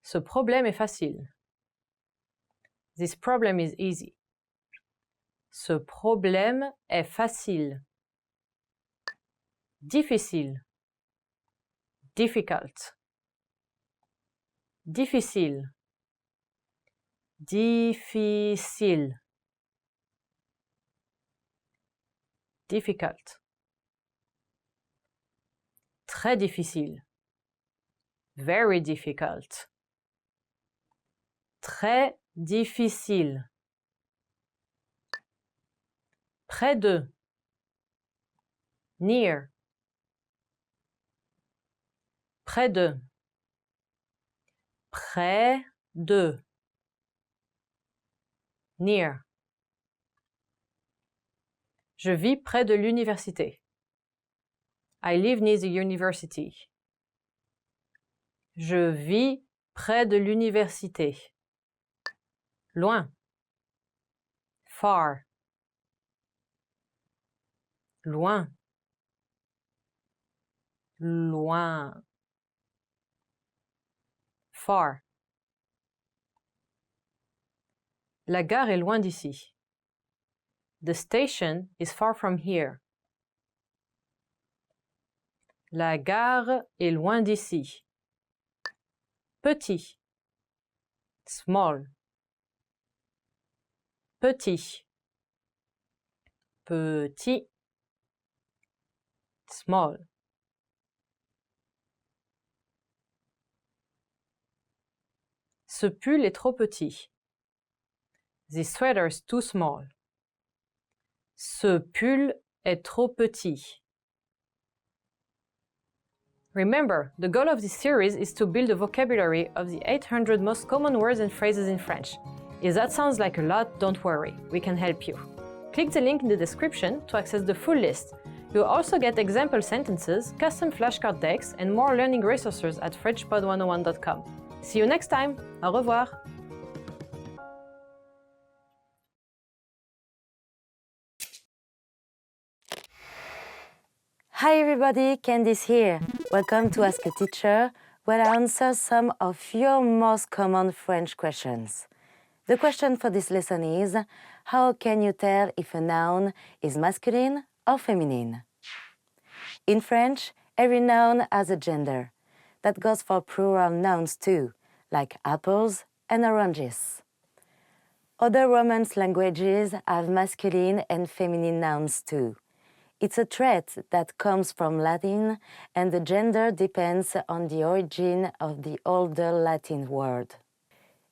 Ce problème est facile. This problem is easy. Ce problème est facile. Difficile. Difficult. Difficile. Difficile. Difficult. Très difficile. Very difficult. Très difficile. Près de. Near. Près de. Près de. Near. Je vis près de l'université. I live near the university. Je vis près de l'université. Loin. Far. Loin. Loin. Far. La gare est loin d'ici. The station is far from here. La gare est loin d'ici. Petit. Small. Petit. Petit. Small. Ce pull est trop petit. This sweater is too small. Ce pull est trop petit. Remember, the goal of this series is to build a vocabulary of the 800 most common words and phrases in French. If that sounds like a lot, don't worry, we can help you. Click the link in the description to access the full list. You'll also get example sentences, custom flashcard decks, and more learning resources at FrenchPod101.com. See you next time! Au revoir! Hi everybody, Candice here. Welcome to Ask a Teacher, where I answer some of your most common French questions. The question for this lesson is, how can you tell if a noun is masculine or feminine? In French, every noun has a gender. That goes for plural nouns too, like apples and oranges. Other Romance languages have masculine and feminine nouns too. It's a trait that comes from Latin, and the gender depends on the origin of the older Latin word.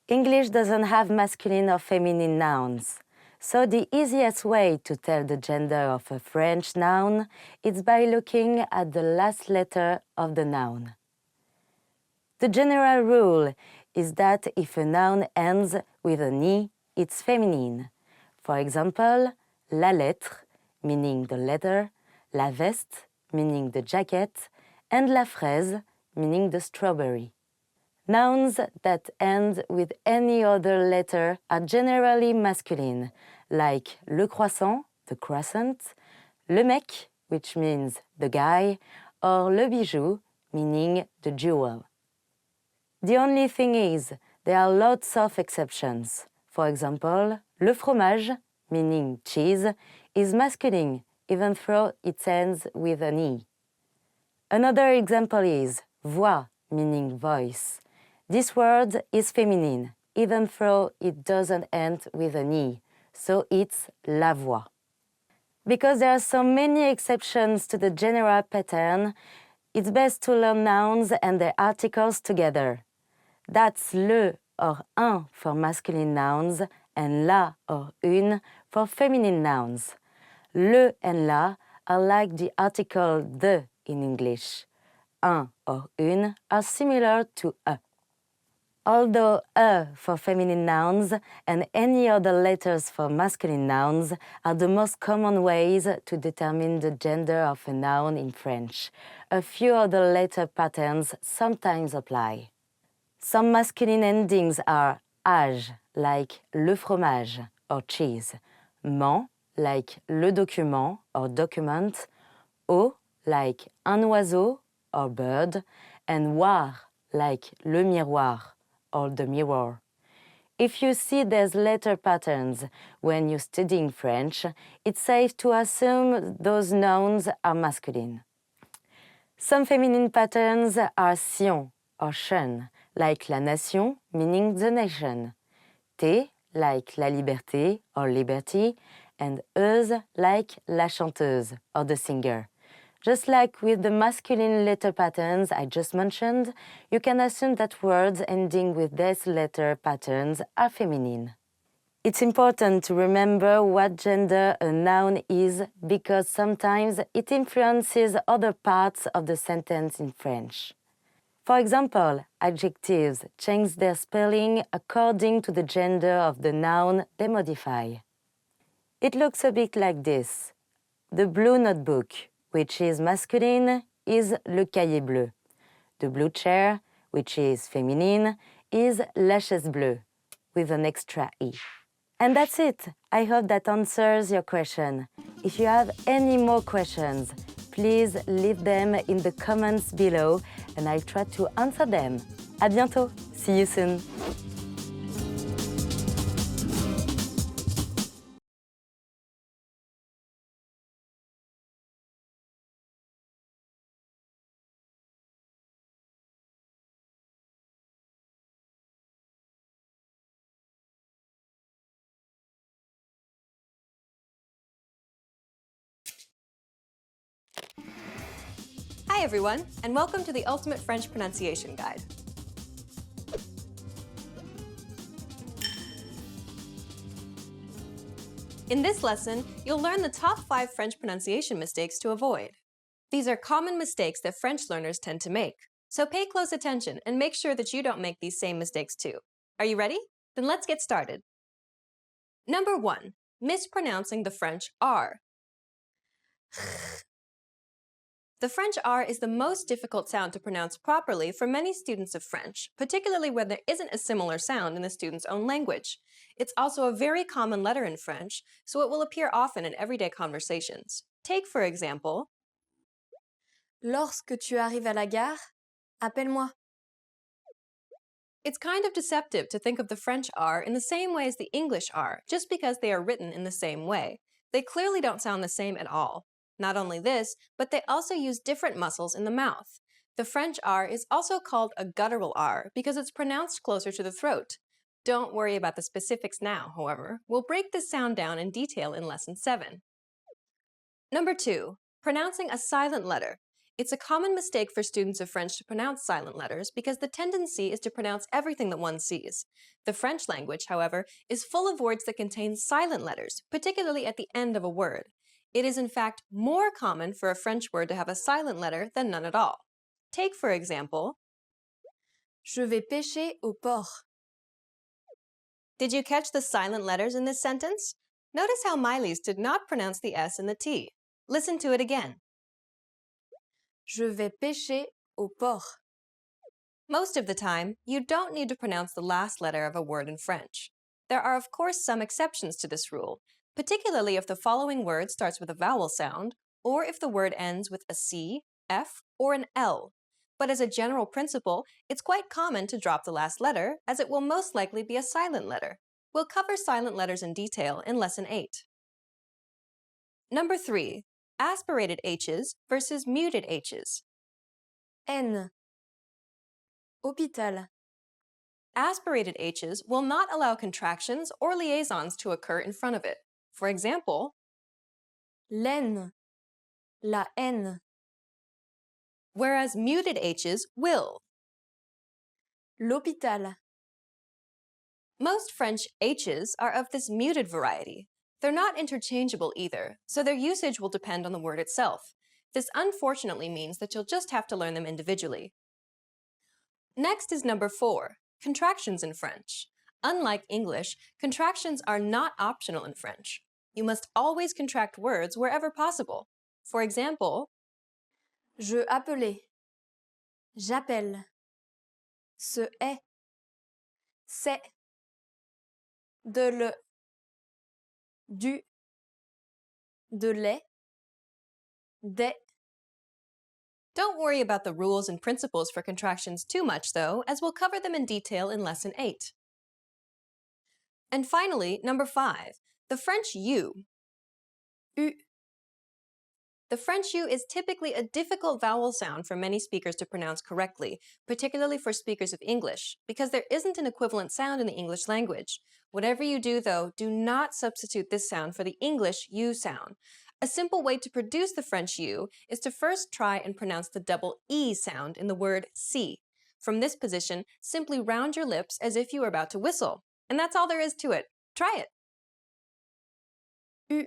English doesn't have masculine or feminine nouns, so the easiest way to tell the gender of a French noun is by looking at the last letter of the noun. The general rule is that if a noun ends with an I, it's feminine. For example, la lettre, meaning the letter, la veste, meaning the jacket, and la fraise, meaning the strawberry. Nouns that end with any other letter are generally masculine, like le croissant, the croissant, le mec, which means the guy, or le bijou, meaning the jewel. The only thing is, there are lots of exceptions. For example, le fromage, meaning cheese, is masculine, even though it ends with an I. Another example is voix, meaning voice. This word is feminine, even though it doesn't end with an I, so it's la voix. Because there are so many exceptions to the general pattern, it's best to learn nouns and their articles together. That's le or un for masculine nouns and la or une for feminine nouns. Le and la are like the article de in English. Un or une are similar to a. Although a for feminine nouns and any other letters for masculine nouns are the most common ways to determine the gender of a noun in French, a few other letter patterns sometimes apply. Some masculine endings are age, like le fromage or cheese, ment, like le document or document, o, like un oiseau or bird, and voir, like le miroir or the mirror. If you see these letter patterns when you're studying French, it's safe to assume those nouns are masculine. Some feminine patterns are sion or chen, like la nation, meaning the nation, T, like la liberté or liberty, and euse, like la chanteuse or the singer. Just like with the masculine letter patterns I just mentioned, you can assume that words ending with these letter patterns are feminine. It's important to remember what gender a noun is because sometimes it influences other parts of the sentence in French. For example, adjectives change their spelling according to the gender of the noun they modify. It looks a bit like this. The blue notebook, which is masculine, is le cahier bleu. The blue chair, which is feminine, is la chaise bleue, with an extra E. And that's it. I hope that answers your question. If you have any more questions, please leave them in the comments below and I'll try to answer them. À bientôt. See you soon. Hi everyone, and welcome to the Ultimate French Pronunciation Guide. In this lesson, you'll learn the top 5 French pronunciation mistakes to avoid. These are common mistakes that French learners tend to make, so pay close attention and make sure that you don't make these same mistakes too. Are you ready? Then let's get started. Number 1, mispronouncing the French R. The French R is the most difficult sound to pronounce properly for many students of French, particularly when there isn't a similar sound in the student's own language. It's also a very common letter in French, so it will appear often in everyday conversations. Take, for example, Lorsque tu arrives à la gare, appelle-moi. It's kind of deceptive to think of the French R in the same way as the English R, just because they are written in the same way. They clearly don't sound the same at all. Not only this, but they also use different muscles in the mouth. The French R is also called a guttural R because it's pronounced closer to the throat. Don't worry about the specifics now, however. We'll break this sound down in detail in Lesson 7. Number 2. Pronouncing a silent letter. It's a common mistake for students of French to pronounce silent letters because the tendency is to pronounce everything that one sees. The French language, however, is full of words that contain silent letters, particularly at the end of a word. It is in fact more common for a French word to have a silent letter than none at all. Take, for example, Je vais pêcher au port. Did you catch the silent letters in this sentence? Notice how Miley's did not pronounce the S and the T. Listen to it again. Je vais pêcher au port. Most of the time, you don't need to pronounce the last letter of a word in French. There are of course some exceptions to this rule, particularly if the following word starts with a vowel sound, or if the word ends with a C, F, or an L. But as a general principle, it's quite common to drop the last letter, as it will most likely be a silent letter. We'll cover silent letters in detail in Lesson 8. Number 3. Aspirated H's versus muted H's. N. Hôpital. Aspirated H's will not allow contractions or liaisons to occur in front of it. For example, Laine. La haine. whereas muted H's will. L'hôpital. Most French H's are of this muted variety. They're not interchangeable either, so their usage will depend on the word itself. This unfortunately means that you'll just have to learn them individually. Next is number 4, contractions in French. Unlike English, contractions are not optional in French. You must always contract words wherever possible. For example, Je appelais. J'appelle. Se est. C'est. De le. Du. De les. Des. Don't worry about the rules and principles for contractions too much, though, as we'll cover them in detail in Lesson 8. And finally, number 5, the French U. U. The French U is typically a difficult vowel sound for many speakers to pronounce correctly, particularly for speakers of English, because there isn't an equivalent sound in the English language. Whatever you do, though, do not substitute this sound for the English U sound. A simple way to produce the French U is to first try and pronounce the double E sound in the word see. From this position, simply round your lips as if you were about to whistle. And that's all there is to it. Try it. U.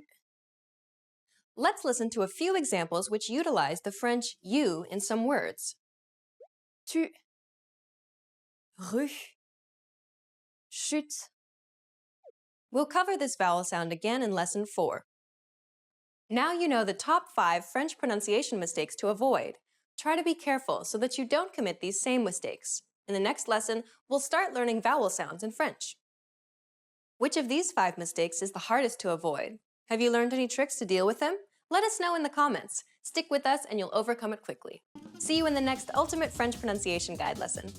Let's listen to a few examples which utilize the French U in some words. Tu. Rue. Chute. We'll cover this vowel sound again in Lesson 4. Now you know the top 5 French pronunciation mistakes to avoid. Try to be careful so that you don't commit these same mistakes. In the next lesson, we'll start learning vowel sounds in French. Which of these 5 mistakes is the hardest to avoid? Have you learned any tricks to deal with them? Let us know in the comments. Stick with us and you'll overcome it quickly. See you in the next Ultimate French Pronunciation Guide lesson.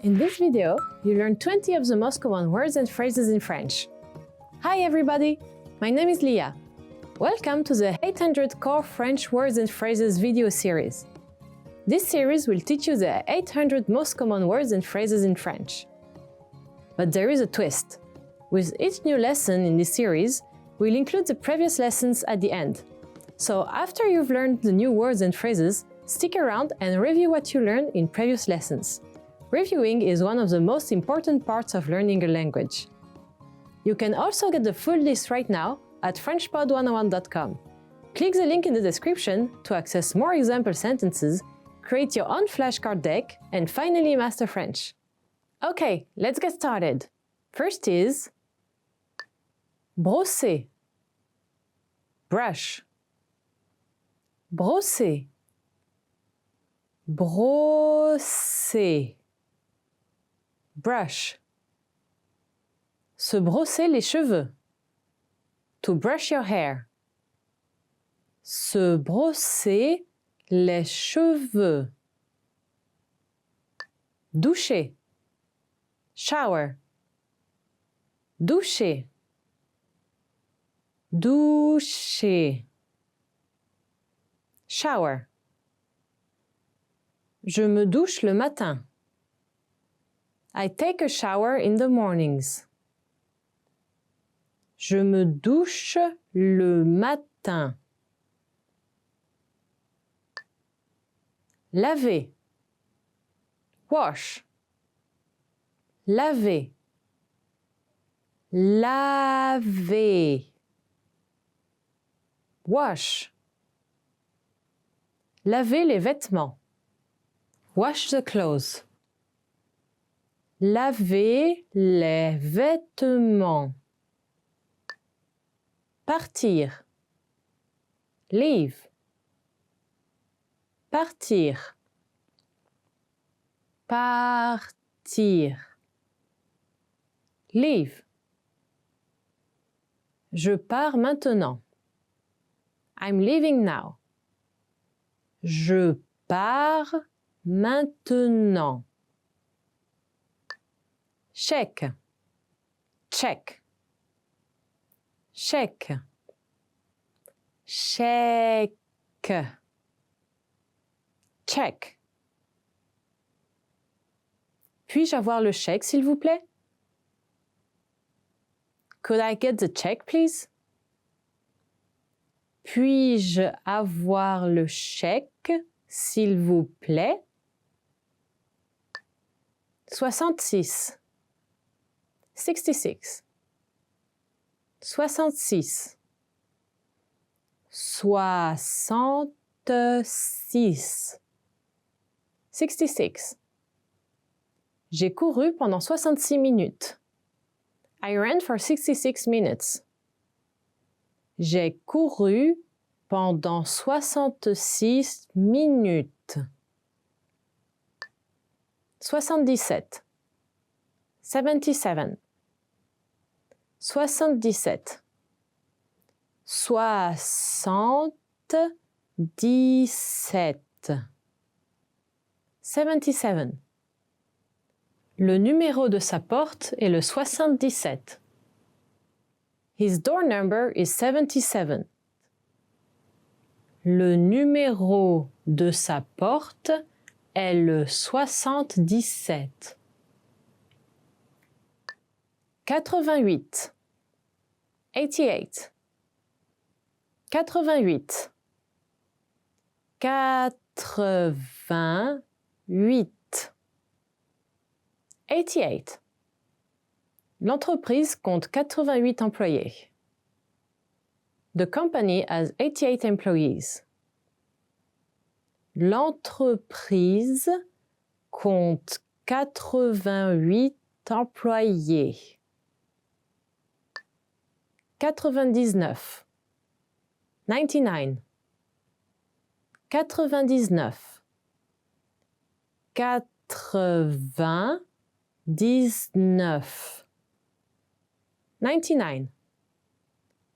In this video, you learned 20 of the most common words and phrases in French. Hi everybody! My name is Leah. Welcome to the 800 Core French Words and Phrases video series. This series will teach you the 800 most common words and phrases in French. But there is a twist. With each new lesson in this series, we'll include the previous lessons at the end. So after you've learned the new words and phrases, stick around and review what you learned in previous lessons. Reviewing is one of the most important parts of learning a language. You can also get the full list right now at FrenchPod101.com. Click the link in the description to access more example sentences, create your own flashcard deck, and finally master French. Okay, let's get started. First is brosser, brush, brosser, brosser, brush. Se brosser les cheveux. To brush your hair. Se brosser les cheveux. Doucher. Shower. Doucher. Doucher. Shower. Je me douche le matin. I take a shower in the mornings. Je me douche le matin. Laver. Wash. Laver. Laver. Wash. Laver les vêtements. Wash the clothes. Laver les vêtements. Partir. Leave. Partir. Partir. Leave. Je pars maintenant. I'm leaving now. Je pars maintenant. Chèque. Check. Chèque. Chèque. Check. Puis-je avoir le chèque, s'il vous plaît? Could I get the check, please? Puis-je avoir le chèque, s'il vous plaît? 66. 66. 66. 66. 66. J'ai couru pendant 66 minutes. I ran for 66 minutes. J'ai couru pendant 66 minutes. 77. 77. 77. 77. 77. Le numéro de sa porte est le 77. His door number is 77. Le numéro de sa porte est le 77. 88. 88. 88. 88. 88. L'entreprise compte 88 employés. The company has 88 employees. L'entreprise compte 88 employés. 99. 99. 99. 99. 99.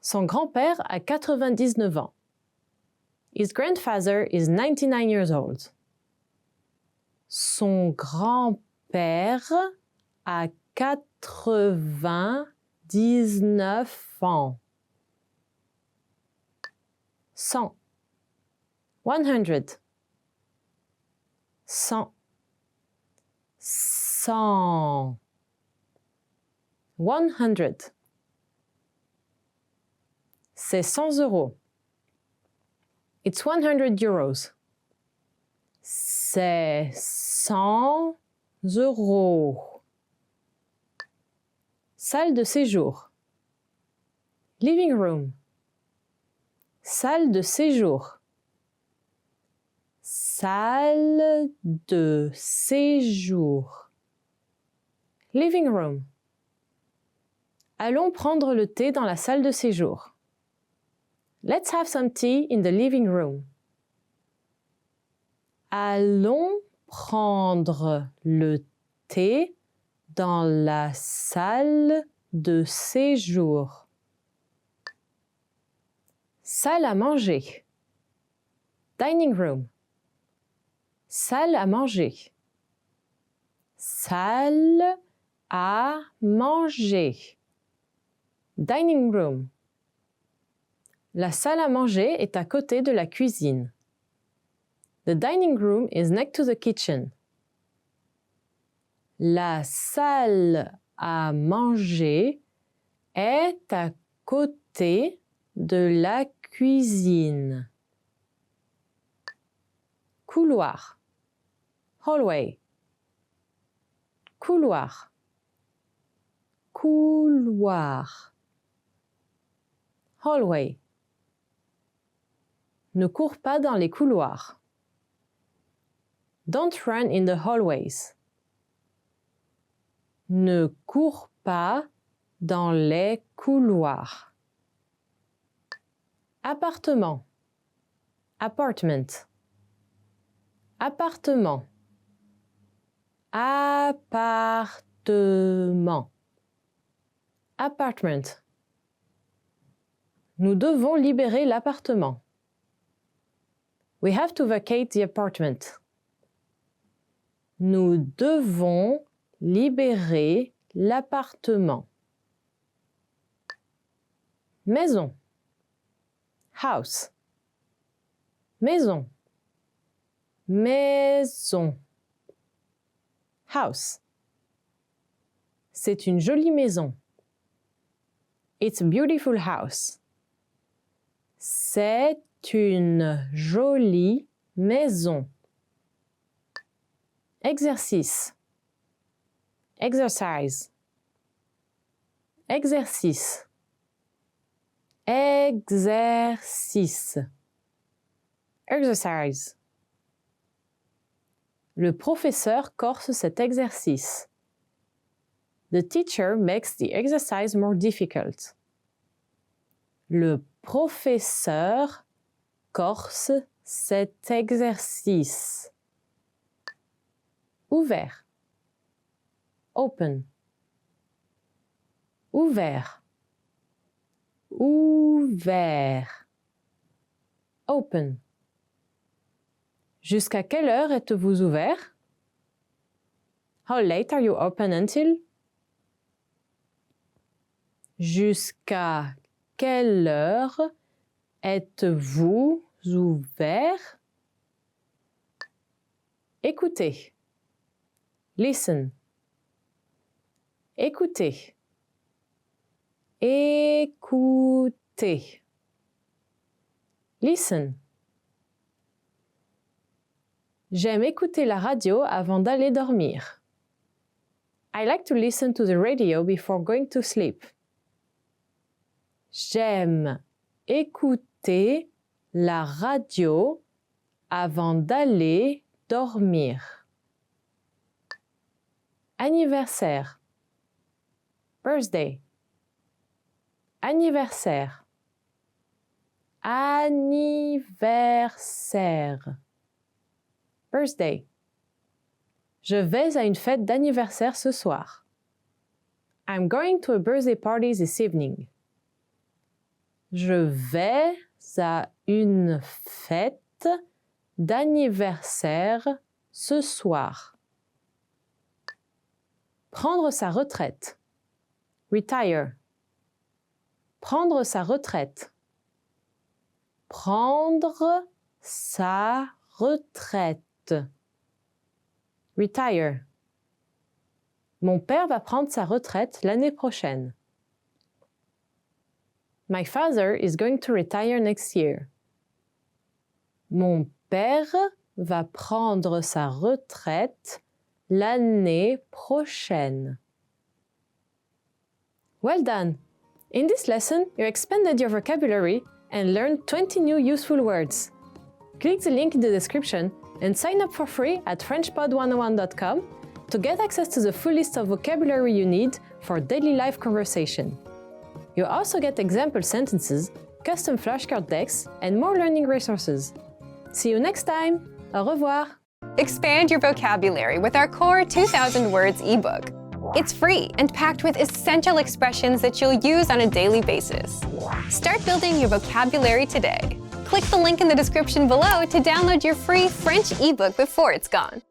Son grand-père a 99 ans. His grandfather is 99 years old. Son grand-père a 99 ans. 100. 100. 100. 100. 100. C'est 100 euros. It's 100 euros. C'est 100 euros. Salle de séjour. Living room. Salle de séjour. Salle de séjour. Living room. Allons prendre le thé dans la salle de séjour. Let's have some tea in the living room. Allons prendre le thé dans la salle de séjour. Salle à manger. Dining room. Salle à manger. Salle à manger. Dining room. La salle à manger est à côté de la cuisine. The dining room is next to the kitchen. La salle à manger est à côté de la cuisine. Couloir. Hallway. Couloir. Couloir. Hallway. Ne cours pas dans les couloirs. Don't run in the hallways. Ne cours pas dans les couloirs. Appartement. Apartment. Appartement. Appartement. Apartment. Nous devons libérer l'appartement. We have to vacate the apartment. Nous devons libérer l'appartement. Maison. House. Maison. Maison. House. C'est une jolie maison. It's a beautiful house. C'est une jolie maison. Exercice. Exercise. Exercice. Exercice. Exercise. Le professeur corse cet exercice. The teacher makes the exercise more difficult. Le professeur corse cet exercice. Ouvert. Open. Ouvert. Ouvert. Open. Jusqu'à quelle heure êtes-vous ouvert? How late are you open until? Jusqu'à quelle heure êtes-vous ouvert? Écoutez. Listen. Écoutez. Écoutez. Listen. J'aime écouter la radio avant d'aller dormir. I like to listen to the radio before going to sleep. J'aime écouter la radio avant d'aller dormir. Anniversaire. Birthday. Anniversaire. Anniversaire. Birthday. Je vais à une fête d'anniversaire ce soir. I'm going to a birthday party this evening. Je vais à une fête d'anniversaire ce soir. Prendre sa retraite. Retire. Prendre sa retraite. Prendre sa retraite. Retire. Mon père va prendre sa retraite l'année prochaine. My father is going to retire next year. Mon père va prendre sa retraite l'année prochaine. Well done! In this lesson, you expanded your vocabulary and learned 20 new useful words. Click the link in the description and sign up for free at FrenchPod101.com to get access to the full list of vocabulary you need for daily life conversation. You also get example sentences, custom flashcard decks, and more learning resources. See you next time! Au revoir! Expand your vocabulary with our core 2,000 words ebook. It's free and packed with essential expressions that you'll use on a daily basis. Start building your vocabulary today. Click the link in the description below to download your free French ebook before it's gone.